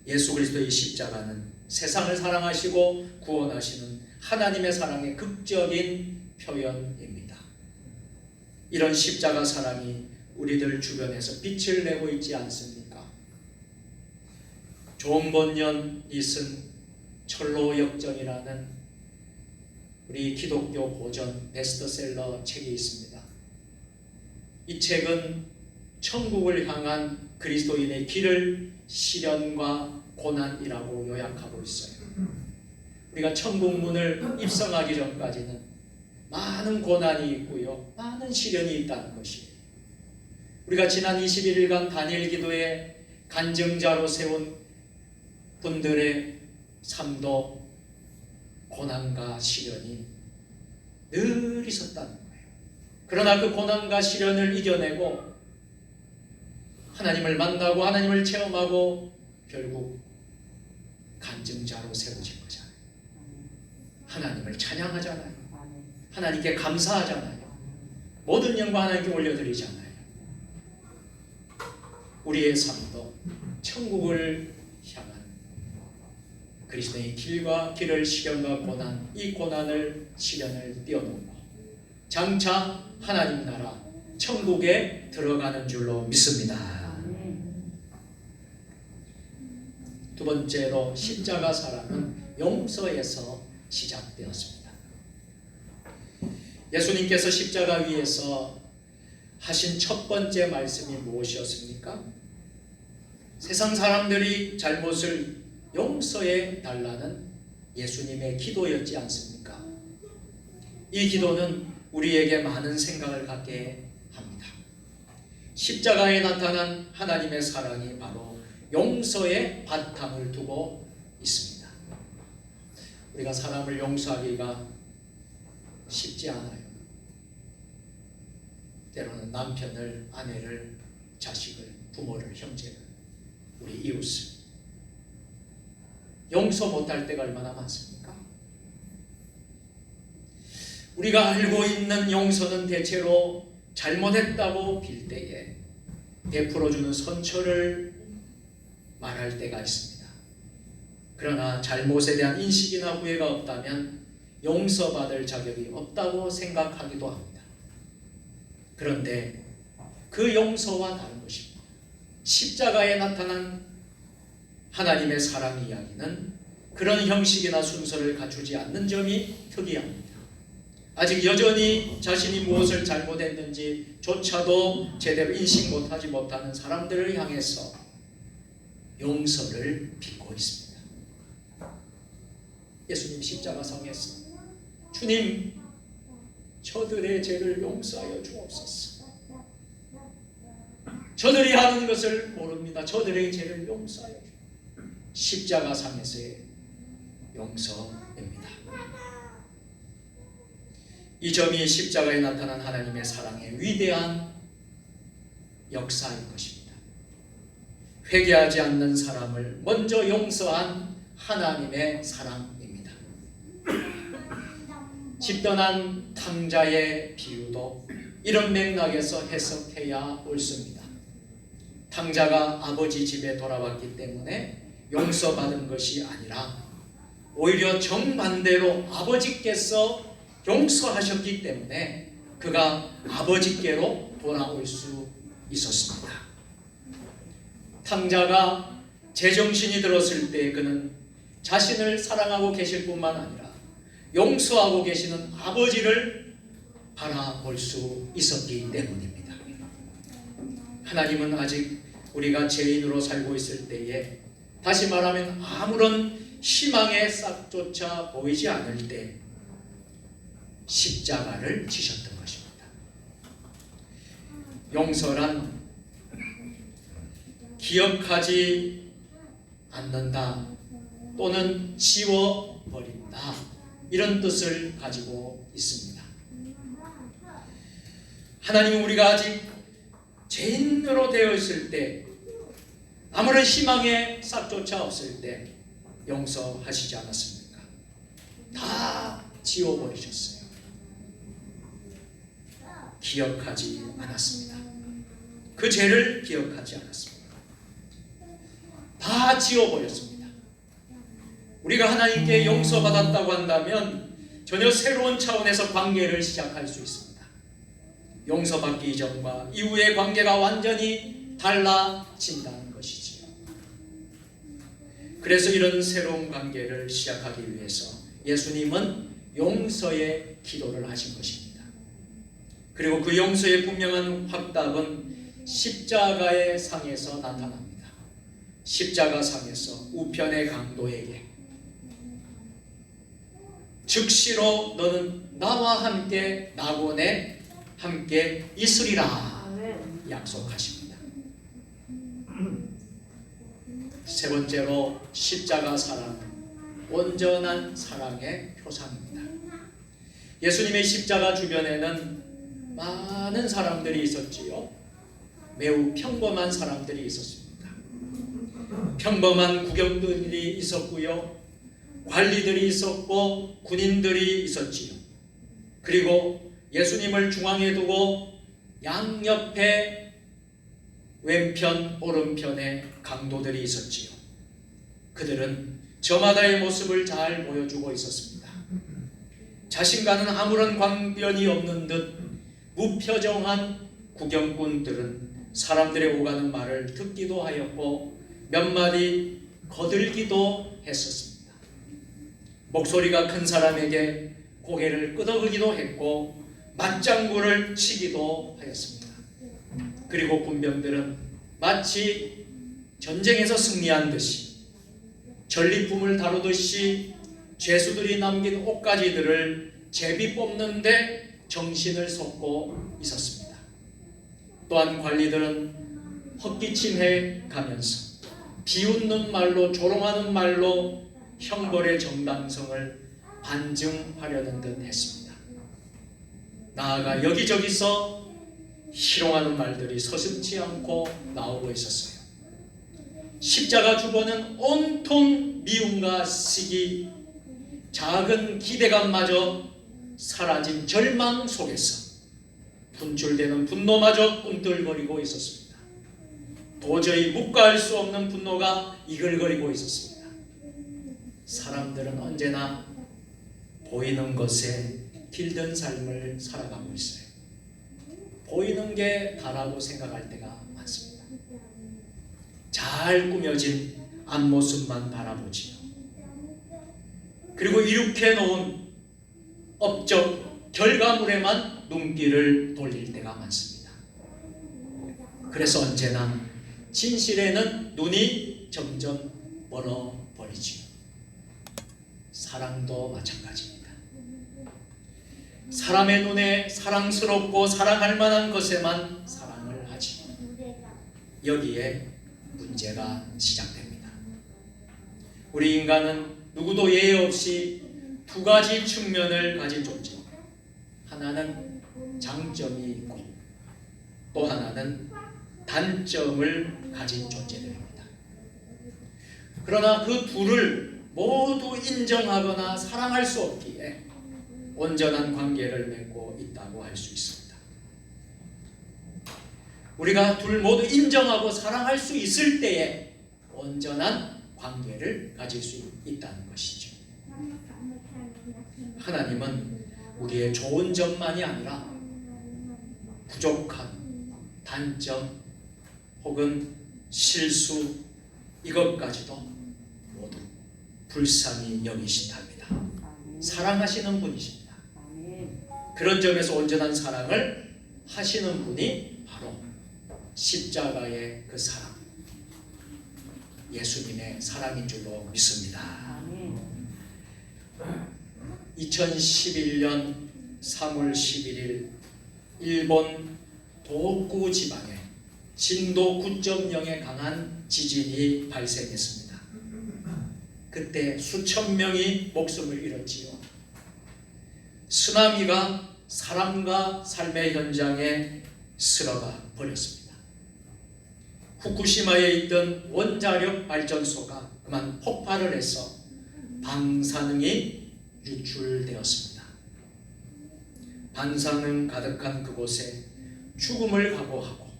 예수 그리스도의 십자가는 세상을 사랑하시고 구원하시는 하나님의 사랑의 극적인 표현입니다. 이런 십자가 사랑이 우리들 주변에서 빛을 내고 있지 않습니까? 존 번연이 쓴 철로 역정이라는 우리 기독교 고전 베스트셀러 책이 있습니다. 이 책은 천국을 향한 그리스도인의 길을 시련과 고난이라고 요약하고 있어요. 우리가 천국 문을 입성하기 전까지는 많은 고난이 있고요, 많은 시련이 있다는 것이에요. 우리가 지난 21일간 다니엘 기도에 간증자로 세운 분들의 삶도 고난과 시련이 늘 있었다는 거예요. 그러나 그 고난과 시련을 이겨내고 하나님을 만나고 하나님을 체험하고 결국 간증자로 세워진 거잖아요. 하나님을 찬양하잖아요. 하나님께 감사하잖아요. 모든 영광 하나님께 올려드리잖아요. 우리의 삶도 천국을 향한 그리스도의 길을 시련과 고난, 이 고난을 시련을 뛰어넘고 장차 하나님 나라 천국에 들어가는 줄로 믿습니다. 두 번째로 십자가 사랑은 용서에서 시작되었습니다. 예수님께서 십자가 위에서 하신 첫 번째 말씀이 무엇이었습니까? 세상 사람들이 잘못을 용서해 달라는 예수님의 기도였지 않습니까? 이 기도는 우리에게 많은 생각을 갖게 합니다. 십자가에 나타난 하나님의 사랑이 바로 용서의 바탕을 두고 있습니다. 우리가 사람을 용서하기가 쉽지 않아요. 때로는 남편을, 아내를, 자식을, 부모를, 형제를, 우리 이웃을 용서 못할 때가 얼마나 많습니까? 우리가 알고 있는 용서는 대체로 잘못했다고 빌 때에 베풀어주는 선처를 말할 때가 있습니다. 그러나 잘못에 대한 인식이나 후회가 없다면 용서받을 자격이 없다고 생각하기도 합니다. 그런데 그 용서와 다른 것입니다. 십자가에 나타난 하나님의 사랑 이야기는 그런 형식이나 순서를 갖추지 않는 점이 특이합니다. 아직 여전히 자신이 무엇을 잘못했는지 조차도 제대로 인식 못하지 못하는 사람들을 향해서 용서를 빚고 있습니다. 예수님 십자가상에서 주님, 저들의 죄를 용서하여 주옵소서. 저들이 하는 것을 모릅니다. 저들의 죄를 용서하여 주옵소서. 십자가상에서의 용서입니다. 이 점이 십자가에 나타난 하나님의 사랑의 위대한 역사인 것입니다. 회개하지 않는 사람을 먼저 용서한 하나님의 사랑입니다. 집 떠난 탕자의 비유도 이런 맥락에서 해석해야 옳습니다. 탕자가 아버지 집에 돌아왔기 때문에 용서받은 것이 아니라 오히려 정반대로 아버지께서 용서하셨기 때문에 그가 아버지께로 돌아올 수 있었습니다. 탕자가 제정신이 들었을 때 그는 자신을 사랑하고 계실 뿐만 아니라 용서하고 계시는 아버지를 바라볼 수 있었기 때문입니다. 하나님은 아직 우리가 죄인으로 살고 있을 때에, 다시 말하면 아무런 희망의 싹조차 보이지 않을 때 십자가를 지셨던 것입니다. 용서란 기억하지 않는다 또는 지워버린다, 이런 뜻을 가지고 있습니다. 하나님은 우리가 아직 죄인으로 되어 있을 때, 아무런 희망의 싹조차 없을 때 용서하시지 않았습니까? 다 지워버리셨어요. 기억하지 않았습니다. 그 죄를 기억하지 않았습니다. 다 지워버렸습니다. 우리가 하나님께 용서받았다고 한다면 전혀 새로운 차원에서 관계를 시작할 수 있습니다. 용서받기 이전과 이후의 관계가 완전히 달라진다는 것이지요. 그래서 이런 새로운 관계를 시작하기 위해서 예수님은 용서의 기도를 하신 것입니다. 그리고 그 용서의 분명한 확답은 십자가의 상에서 나타납니다. 십자가 상에서 우편의 강도에게 즉시로 너는 나와 함께 낙원에 함께 있으리라 약속하십니다. 세 번째로 십자가 사랑은 온전한 사랑의 표상입니다. 예수님의 십자가 주변에는 많은 사람들이 있었지요. 매우 평범한 사람들이 있었습니다. 평범한 구경꾼들이 있었고요, 관리들이 있었고 군인들이 있었지요. 그리고 예수님을 중앙에 두고 양옆에 왼편 오른편에 강도들이 있었지요. 그들은 저마다의 모습을 잘 보여주고 있었습니다. 자신과는 아무런 관련이 없는 듯 무표정한 구경꾼들은 사람들의 오가는 말을 듣기도 하였고 몇 마디 거들기도 했었습니다. 목소리가 큰 사람에게 고개를 끄덕이기도 했고 맞장구를 치기도 하였습니다. 그리고 군병들은 마치 전쟁에서 승리한 듯이 전리품을 다루듯이 죄수들이 남긴 옷가지들을 제비 뽑는데 정신을 쏟고 있었습니다. 또한 관리들은 헛기침해 가면서 비웃는 말로 조롱하는 말로 형벌의 정당성을 반증하려는 듯 했습니다. 나아가 여기저기서 희롱하는 말들이 서슴지 않고 나오고 있었어요. 십자가 주변은 온통 미움과 시기, 작은 기대감마저 사라진 절망 속에서 분출되는 분노마저 꿈틀거리고 있었습니다. 도저히 묵과할 수 없는 분노가 이글거리고 있었습니다. 사람들은 언제나 보이는 것에 길든 삶을 살아가고 있어요. 보이는 게 다라고 생각할 때가 많습니다. 잘 꾸며진 앞모습만 바라보지요. 그리고 이룩해 놓은 업적 결과물에만 눈길을 돌릴 때가 많습니다. 그래서 언제나 진실에는 눈이 점점 멀어버리지요. 사랑도 마찬가지입니다. 사람의 눈에 사랑스럽고 사랑할 만한 것에만 사랑을 하지, 여기에 문제가 시작됩니다. 우리 인간은 누구도 예외 없이 두 가지 측면을 가진 존재. 하나는 장점이 있고 또 하나는 단점을 가진 존재들입니다. 그러나 그 둘을 모두 인정하거나 사랑할 수 없기에 온전한 관계를 맺고 있다고 할 수 있습니다. 우리가 둘 모두 인정하고 사랑할 수 있을 때에 온전한 관계를 가질 수 있다는 것이죠. 하나님은 우리의 좋은 점만이 아니라 부족한 단점 혹은 실수 이것까지도 모두 불쌍히 여기신답니다. 사랑하시는 분이십니다. 그런 점에서 온전한 사랑을 하시는 분이 바로 십자가의 그 사랑, 예수님의 사랑인 줄로 믿습니다. 2011년 3월 11일 일본 도호쿠 지방에 진도 9.0의 강한 지진이 발생했습니다. 그때 수천 명이 목숨을 잃었지요. 쓰나미가 사람과 삶의 현장에 쓸어가 버렸습니다. 후쿠시마에 있던 원자력 발전소가 그만 폭발을 해서 방사능이 유출되었습니다. 방사능 가득한 그곳에 죽음을 각오하고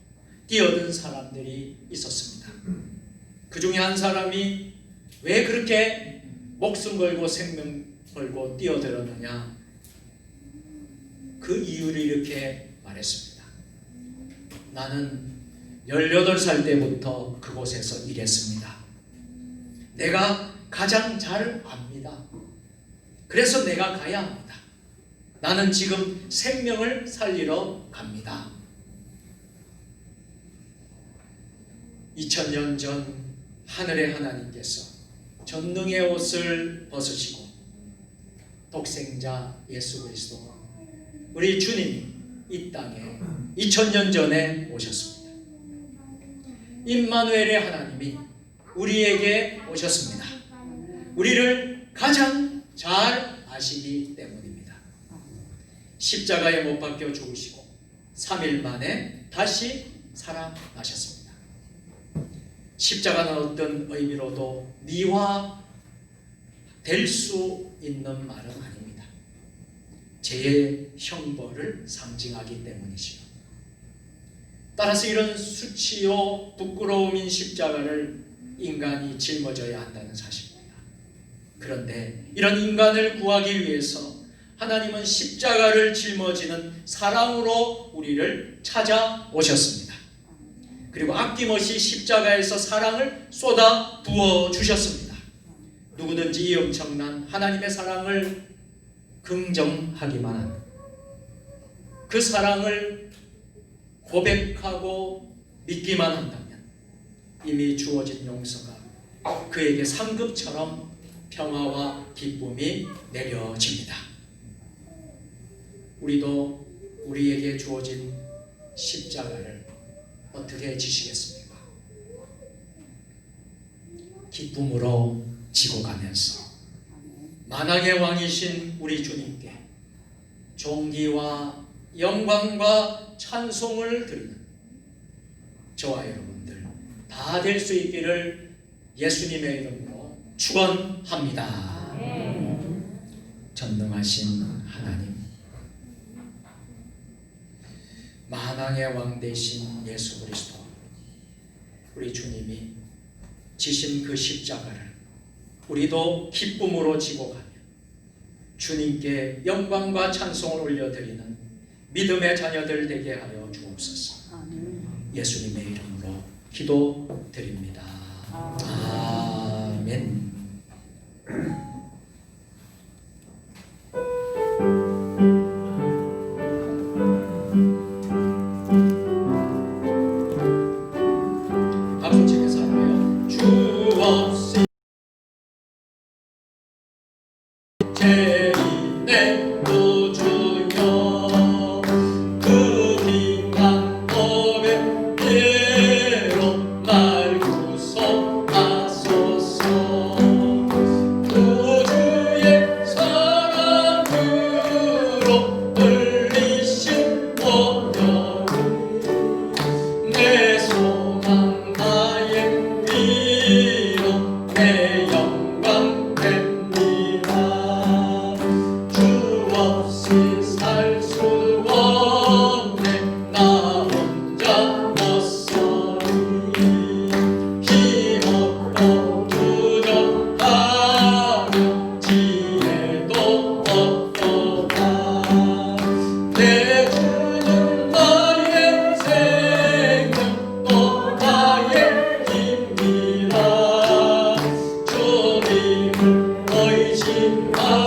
뛰어든 사람들이 있었습니다. 그 중에 한 사람이 왜 그렇게 목숨 걸고 생명 걸고 뛰어들었느냐, 그 이유를 이렇게 말했습니다. 나는 18살 때부터 그곳에서 일했습니다. 내가 가장 잘 압니다. 그래서 내가 가야 합니다. 나는 지금 생명을 살리러 갑니다. 2000년 전 하늘의 하나님께서 전능의 옷을 벗으시고 독생자 예수 그리스도 우리 주님이 이 땅에 2000년 전에 오셨습니다. 임마누엘의 하나님이 우리에게 오셨습니다. 우리를 가장 잘 아시기 때문입니다. 십자가에 못 박혀 죽으시고 3일 만에 다시 살아나셨습니다. 십자가는 어떤 의미로도 미화될 수 있는 말은 아닙니다. 죄의 형벌을 상징하기 때문이지요. 따라서 이런 수치요 부끄러움인 십자가를 인간이 짊어져야 한다는 사실입니다. 그런데 이런 인간을 구하기 위해서 하나님은 십자가를 짊어지는 사랑으로 우리를 찾아오셨습니다. 그리고 아낌없이 십자가에서 사랑을 쏟아 부어 주셨습니다. 누구든지 이 엄청난 하나님의 사랑을 긍정하기만 하는, 그 사랑을 고백하고 믿기만 한다면 이미 주어진 용서가 그에게 상급처럼 평화와 기쁨이 내려집니다. 우리도 우리에게 주어진 십자가를 어떻게 지시겠습니까? 기쁨으로 지고 가면서 만왕의 왕이신 우리 주님께 존귀와 영광과 찬송을 드리는 저와 여러분들 다 될 수 있기를 예수님의 이름으로 축원합니다. 전능하신 하나님, 만왕의 왕 되신 예수 그리스도, 우리 주님이 지신 그 십자가를 우리도 기쁨으로 지고 가며 주님께 영광과 찬송을 올려드리는 믿음의 자녀들 되게 하여 주옵소서. 예수님의 이름으로 기도드립니다. 아멘. 박수치면서 하고요. 주 없이 내 구주여 그 빈강 고백대로 날 구속하소서. 구주의 사랑으로 흘리신 보혈 내 소망 나의 위로 내 영광 됩니다. 주 없이 살 수 없네 나 혼자 못서리. 힘없고 부족하며 지혜도 없도다. 내 주는 나의 생명 또 나의 힘이라. 주님을 의심하여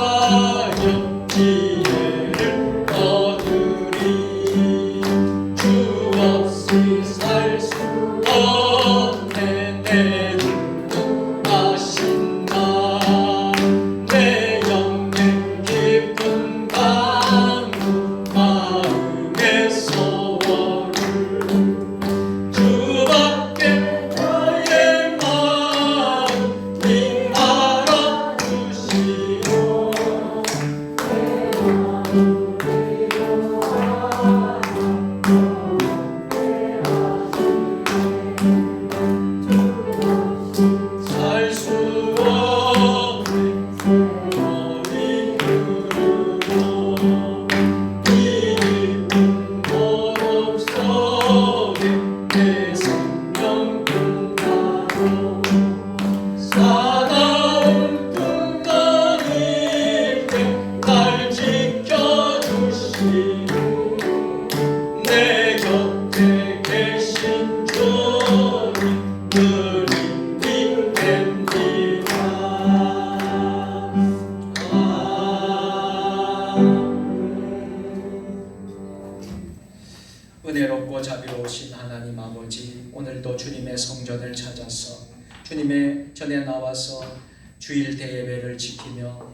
지혜를 얻으리. 주 없이 살 수 없네 내 주는 아신다. 내 영의 깊은 강구 마음의 소원을 주밖에 나의 마음이 알아주시오. 살 수 없네 너희 그루로 이 깊은 고독 속에 내 생명 끝나고 사나운 풍랑일 때 날 지켜주시고 내 곁에 계신 주님 늘 힘이 됩니다. 은혜롭고 자비로우신 하나님 아버지, 오늘도 주님의 성전을 찾아서 주님의 전에 나와서 주일 대예배를 지키며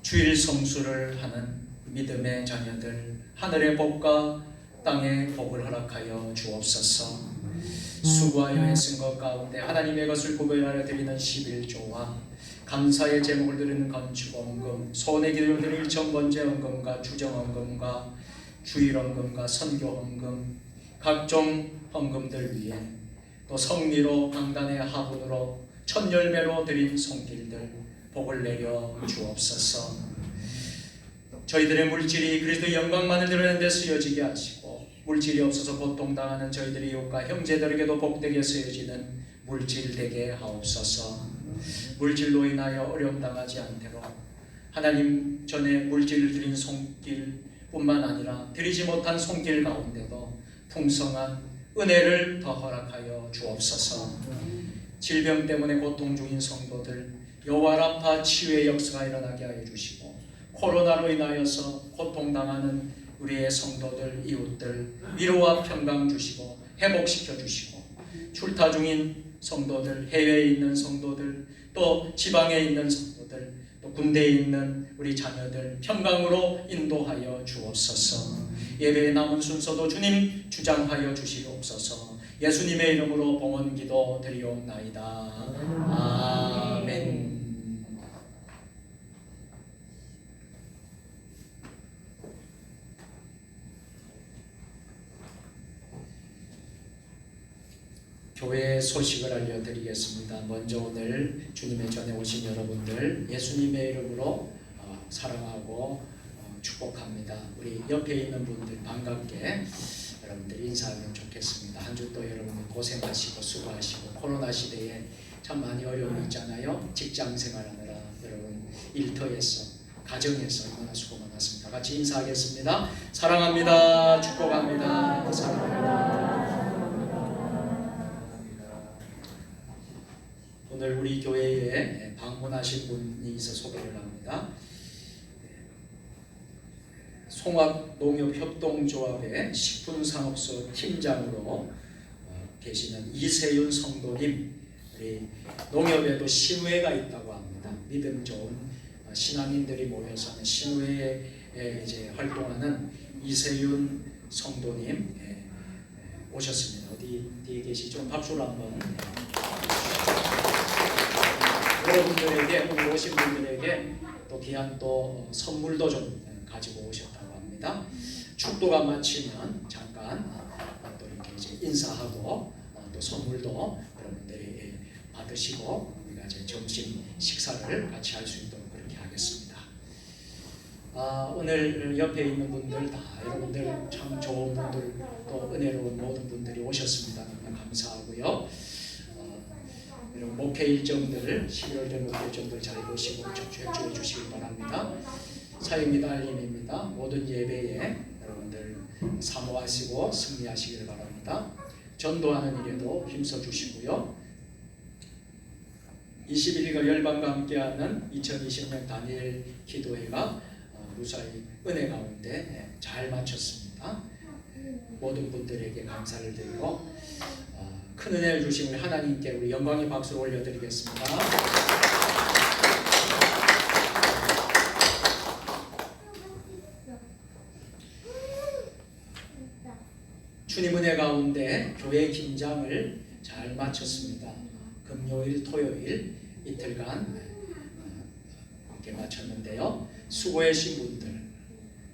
주일 성수를 하는 믿음의 자녀들, 하늘의 복과 땅의 복을 허락하여 주옵소서. 수고하여 애쓴 것 가운데 하나님의 것을 구별하여 드리는 11조와 감사의 제목을 드리는 건축원금, 소원의 기도를 드릴 정번제 헌금과 주정헌금과 주일헌금과 선교헌금, 각종 헌금들 위해 또 성리로 강단의 하분으로 첫 열매로 드린 손길들 복을 내려 주옵소서. 저희들의 물질이 그리스도의 영광만을 드러내는 데 쓰여지게 하시고, 물질이 없어서 고통당하는 저희들의 이웃과 형제들에게도 복되게 쓰여지는 물질 되게 하옵소서. 물질로 인하여 어려움 당하지 않도록 하나님 전에 물질을 드린 손길뿐만 아니라 드리지 못한 손길 가운데도 풍성한 은혜를 더 허락하여 주옵소서. 질병 때문에 고통 중인 성도들 여호와 라파 치유의 역사가 일어나게 하여 주시고, 코로나로 인하여서 고통당하는 우리의 성도들, 이웃들 위로와 평강 주시고 회복시켜 주시고, 출타 중인 성도들, 해외에 있는 성도들, 또 지방에 있는 성도들, 또 군대에 있는 우리 자녀들 평강으로 인도하여 주옵소서. 예배의 남은 순서도 주님 주장하여 주시옵소서. 예수님의 이름으로 봉헌 기도 드리옵나이다. 아멘. 교회의 소식을 알려드리겠습니다. 먼저 오늘 주님의 전에 오신 여러분들 예수님의 이름으로 사랑하고 축복합니다. 우리 옆에 있는 분들 반갑게 여러분들 인사하면 좋겠습니다. 한 주 또 여러분들 고생하시고 수고하시고, 코로나 시대에 참 많이 어려움이 있잖아요. 직장 생활하느라 여러분 일터에서 가정에서 얼마나 수고 많았습니다. 같이 인사하겠습니다. 사랑합니다. 축복합니다. 사랑합니다. 오늘 우리 교회에 방문하신 분이 있어 소개를 합니다. 송악농협협동조합의 식품산업소 팀장으로 계시는 이세윤 성도님, 우리 농협에도 신회가 있다고 합니다. 믿음 좋은 신앙인들이 모여서 하는 신회에 이제 활동하는 이세윤 성도님 오셨습니다. 어디 뒤에 계시죠? 박수를 한번. 여러분들에게, 오늘 오신 분들에게 또 귀한 또 선물도 좀 가지고 오셨다고 합니다. 축도가 마치면 잠깐 또 이렇게 이제 인사하고 또 선물도 여러분들이 받으시고 우리가 이제 점심 식사를 같이 할 수 있도록 그렇게 하겠습니다. 오늘 옆에 있는 분들 다 여러분들 참 좋은 분들, 또 은혜로운 모든 분들이 오셨습니다. 너무 감사하고요. 이런 목회 일정들, 11월 전 목회 일정들 잘 보시고 적주해 주시기 바랍니다. 사역입니다. 알림입니다. 모든 예배에 여러분들 사모하시고 승리하시길 바랍니다. 전도하는 일에도 힘써 주시고요. 21일과 열방과 함께하는 2020년 다니엘 기도회가 무사히 은혜 가운데 잘 마쳤습니다. 모든 분들에게 감사를 드리고 큰 은혜를 주신 우리 하나님께 우리 영광의 박수를 올려드리겠습니다. 주님 은혜 가운데 교회 긴장을 잘 마쳤습니다. 금요일, 토요일 이틀간 이렇게 마쳤는데요. 수고하신 분들,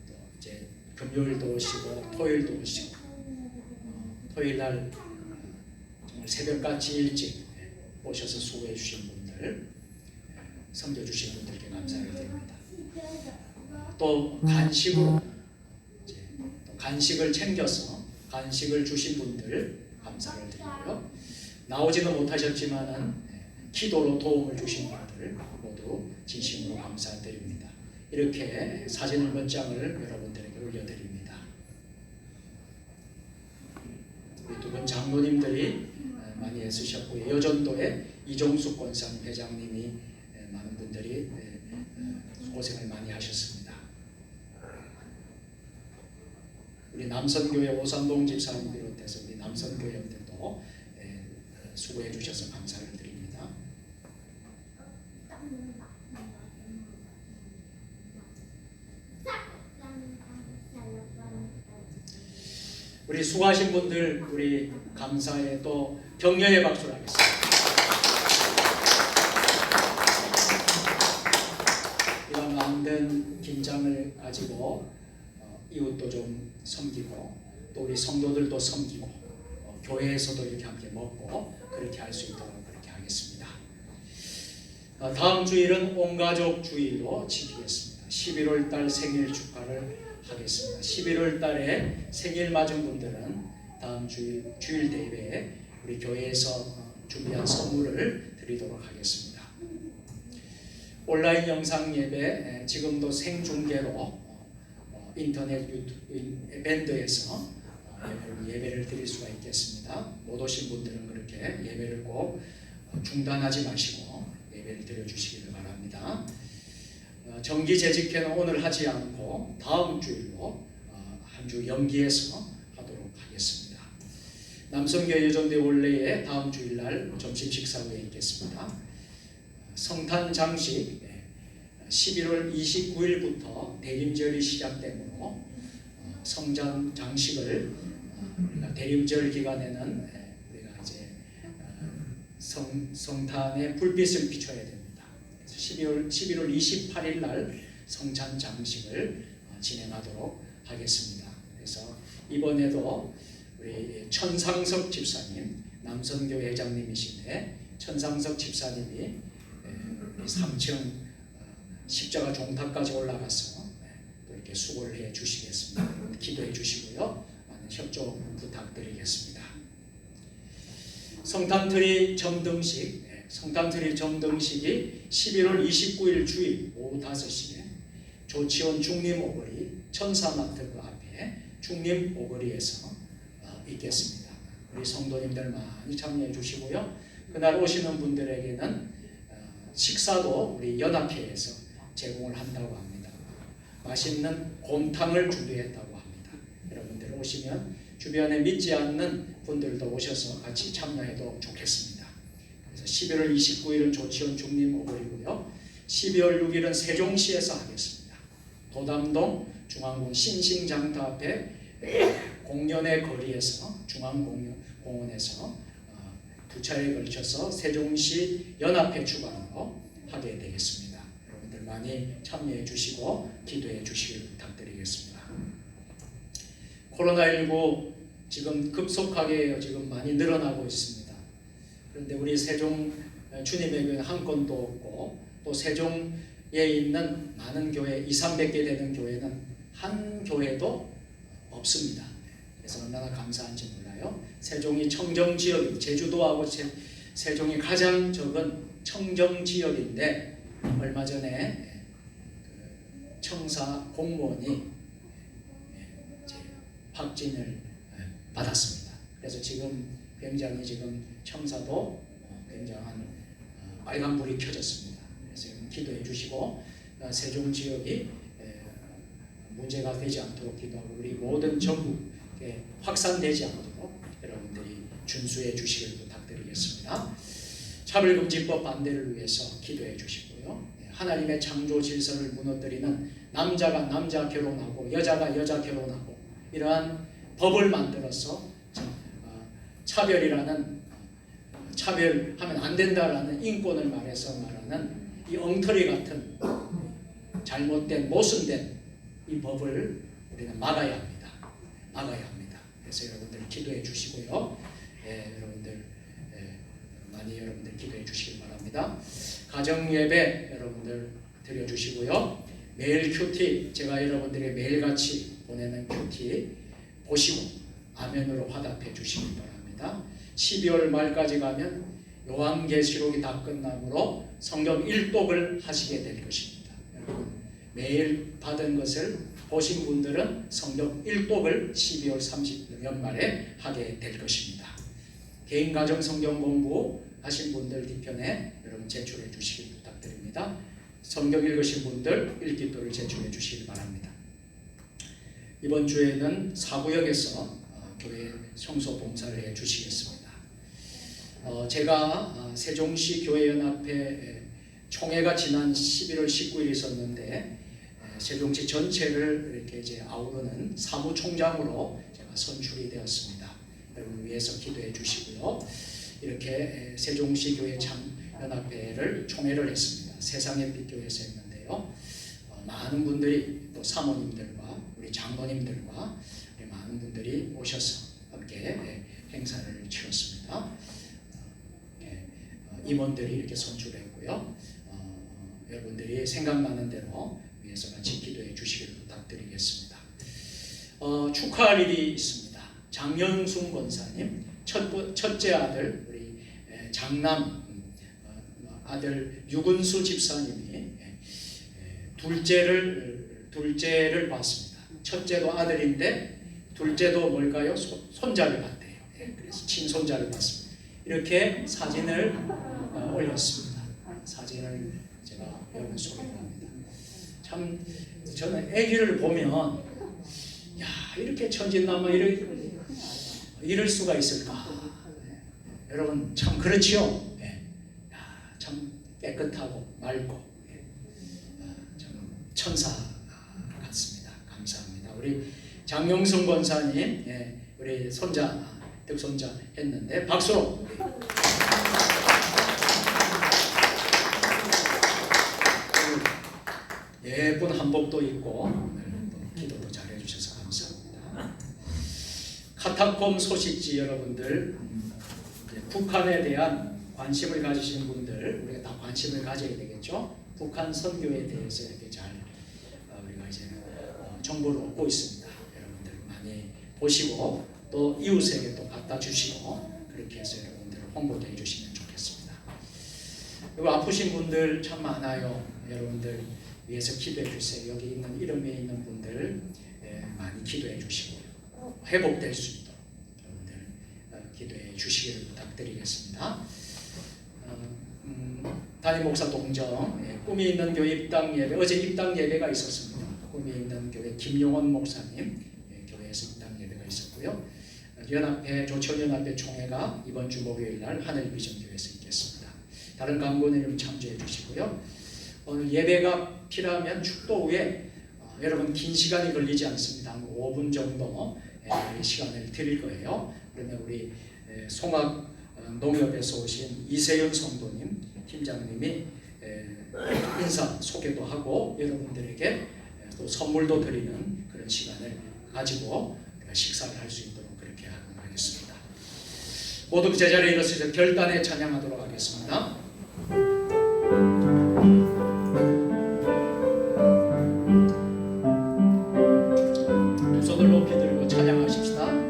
또 이제 금요일도 오시고 토요일도 오시고, 토요일 날 정말 새벽같이 일찍 오셔서 수고해 주신 분들, 섬겨 주신 분들께 감사를 드립니다. 또 간식으로 또 간식을 챙겨서 간식을 주신 분들 감사를 드리고요. 나오지는 못하셨지만은 기도로 도움을 주신 분들 모두 진심으로 감사드립니다. 이렇게 사진을 몇 장을 여러분들에게 올려드립니다. 우리 두 분 장로님들이 많이 애쓰셨고요. 여전도의 이종숙 권사님 회장님이 많은 분들이 고생을 많이 하셨습니다. 우리 남선교회 오산동 집사님 비롯해서 우리 남선교회들도 수고해 주셔서 감사를 드립니다. 우리 수고하신 분들 우리 감사에 또 격려의 박수를 하겠습니다. 이와 만든 긴장을 가지고 이웃도 좀 섬기고 또 우리 성도들도 섬기고 교회에서도 이렇게 함께 먹고 그렇게 할 수 있도록 그렇게 하겠습니다. 다음 주일은 온가족 주일로 지키겠습니다. 11월 달 생일 축하를 하겠습니다. 11월 달에 생일 맞은 분들은 다음 주일 대회에 우리 교회에서 준비한 선물을 드리도록 하겠습니다. 온라인 영상 예배 지금도 생중계로 인터넷 유튜브 밴드에서 예배를 드릴 수가 있겠습니다. 못 오신 분들은 그렇게 예배를 꼭 중단하지 마시고 예배를 드려주시기를 바랍니다. 정기 재직회는 오늘 하지 않고 다음 주일로 한 주 연기해서 하도록 하겠습니다. 남성교회 여정대 원래에 다음 주일날 점심 식사 후에 있겠습니다. 성탄 장식 11월 29일부터 대림절이 시작되므로 성장 장식을 우리가 대림절 기간에는 우리가 이제 성탄에 불빛을 비춰야 됩니다. 그래서 11월 28일 날 성찬 장식을 진행하도록 하겠습니다. 그래서 이번에도 우리 천상석 집사님, 남선교회 회장님이신데 천상석 집사님이 3층 십자가 종탑까지 올라가서 또 이렇게 수고를 해 주시겠습니다. 기도해 주시고요. 많은 협조 부탁드리겠습니다. 성탄트리 점등식, 성탄트리 점등식이 11월 29일 주일 오후 5시에 조치원 중림 오거리 천사마트 그 앞에 중림 오거리에서 있겠습니다. 우리 성도님들 많이 참여해 주시고요. 그날 오시는 분들에게는 식사도 우리 연합회에서 제공을 한다고 합니다. 맛있는 곰탕을 준비했다고 합니다. 여러분들 오시면 주변에 믿지 않는 분들도 오셔서 같이 참여해도 좋겠습니다. 그래서 11월 29일은 조치원 중림 오거리고요. 12월 6일은 세종시에서 하겠습니다. 도담동 중앙공 신싱장터 앞에 공연의 거리에서 중앙공원에서 두 차례에 걸쳐서 세종시 연합회 주관으로 하게 되겠습니다. 여러분들 많이 참여해 주시고 기도해 주시길 부탁드리겠습니다. 코로나19 지금 급속하게 지금 많이 늘어나고 있습니다. 그런데 우리 세종 주님의 교회는 한 건도 없고 또 세종에 있는 많은 교회 200~300개 되는 교회는 한 교회도 없습니다. 그래서 얼마나 감사한지 몰라요. 세종이 청정지역, 제주도하고 세종이 가장 적은 청정지역인데 얼마 전에 청사 공무원이 확진을 받았습니다. 그래서 지금 굉장히 지금 청사도 굉장한 빨간불이 켜졌습니다. 그래서 기도해 주시고 세종 지역이 문제가 되지 않도록 기도하고 우리 모든 전국에 확산되지 않도록 여러분들이 준수해 주시길 부탁드리겠습니다. 차별금지법 반대를 위해서 기도해 주시고요. 하나님의 창조 질서를 무너뜨리는 남자가 남자 결혼하고 여자가 여자 결혼하고 이러한 법을 만들어서 차별이라는 차별하면 안 된다라는 인권을 말하는 이 엉터리 같은 잘못된 모순된 이 법을 우리는 막아야 합니다. 막아야 합니다. 그래서 여러분들 기도해 주시고요. 여러분들 많이 여러분들 기도해 주시길 바랍니다. 가정 예배 여러분들 드려 주시고요. 매일 큐티 제가 여러분들에게 매일같이 보내는 큐티 보시고 아멘으로 화답해 주시길 바랍니다. 12월 말까지 가면 요한계시록이 다 끝나므로 성경 일독을 하시게 될 것입니다. 여러분 매일 받은 것을 보신 분들은 성경 일독을 12월 30일 연말에 하게 될 것입니다. 개인 가정 성경 공부 하신 분들 뒤편에 여러분 제출해 주시길 부탁드립니다. 성경 읽으신 분들 일기도를 제출해 주시길 바랍니다. 이번 주에는 사구역에서 교회 청소 봉사를 해 주시겠습니다. 제가 세종시 교회연합회 총회가 지난 11월 19일 있었는데 세종시 전체를 이렇게 이제 아우르는 사무총장으로 제가 선출이 되었습니다. 여러분 위해서 기도해 주시고요. 이렇게 세종시 교회 연합회를 총회를 했습니다. 세상의 빛 교회에서 했는데요. 많은 분들이 또 사모님들과 우리 장로님들과 우리 많은 분들이 오셔서 함께 행사를 치렀습니다. 임원들이 이렇게 선출했고요. 여러분들이 생각나는 대로 위해서 같이 기도해 주시길 부탁드리겠습니다. 축하할 일이 있습니다. 장영순 권사님 첫째 아들 우리 장남 아들 유근수 집사님이 둘째를 봤습니다. 첫째도 아들인데 둘째도 뭘까요? 손자를 봤대요. 그래서 친손자를 봤습니다. 이렇게 사진을 올렸습니다. 사진을 제가 여러분 소개합니다. 참 저는 아기를 보면 야 이렇게 천진난만 이럴 수가 있을까? 여러분 참 그렇지요. 참 깨끗하고 맑고 참 천사 같습니다. 감사합니다. 우리 장영성 권사님, 우리 손자 득손자 했는데 박수로. 예쁜 한복도 입고 또 기도도 잘해주셔서 감사합니다. 카타콤 소식지 여러분들, 북한에 대한 관심을 가지신 분들, 우리가 다 관심을 가져야 되겠죠. 북한 선교에 대해서 이렇게 잘 우리가 이제 정보를 얻고 있습니다. 여러분들 많이 보시고 또 이웃에게 또 갖다 주시고 그렇게 해서 여러분들 홍보도 해주시면 좋겠습니다. 그리고 아프신 분들 참 많아요. 여러분들 위해서 기도해 주세요. 여기 있는 이름에 있는 분들 많이 기도해 주시고요. 회복될 수 있도록 여러분들 기도해 주시기를 부탁드리겠습니다. 담임 목사 동정, 꿈이 있는 교회 입당 예배, 어제 입당 예배가 있었습니다. 꿈이 있는 교회 김용원 목사님 교회에서 입당 예배가 있었고요. 연합회 조천연합회 총회가 이번 주 목요일 날 하늘비전교회에서 있겠습니다. 다른 강권회님 참조해 주시고요. 오늘 예배가 필요하면 축도 후에 여러분 긴 시간이 걸리지 않습니다. 한 5분 정도 시간을 드릴 거예요. 그러면 우리 송악 농협에서 오신 이세윤 성도님 팀장님이 인사 소개도 하고 여러분들에게 또 선물도 드리는 그런 시간을 가지고 식사를 할 수 있도록 그렇게 하겠습니다. 모두 그 제자리에 일어서서 결단에 찬양하도록 하겠습니다. 두 손을 높이 들고 찬양하십시다.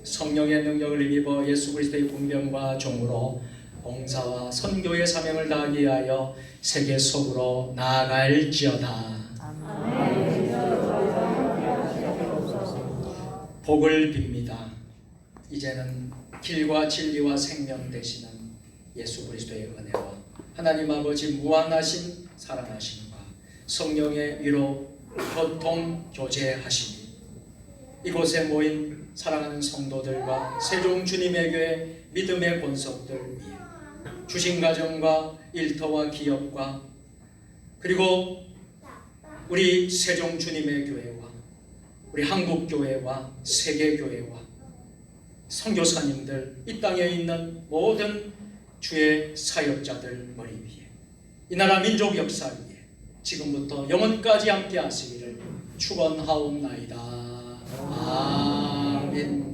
성령의 능력을 힘입어 예수 그리스도의 군병과 종으로 봉사와 선교의 사명을 다하기 위하여 세계 속으로 나아갈지어다. 복을 빕니다. 이제는 길과 진리와 생명 되시는 예수 그리스도의 은혜와 하나님 아버지 무한하신 사랑하심과 성령의 위로 교통 교제하심이 이곳에 모인 사랑하는 성도들과 세종 주님의 교회 믿음의 권속들 위해 주신 가정과 일터와 기업과 그리고 우리 세종 주님의 교회와 우리 한국 교회와 세계 교회와 선교사님들 이 땅에 있는 모든 주의 사역자들 머리 위에 이 나라 민족 역사 위에 지금부터 영원까지 함께 하시기를 축원하옵나이다. 아멘.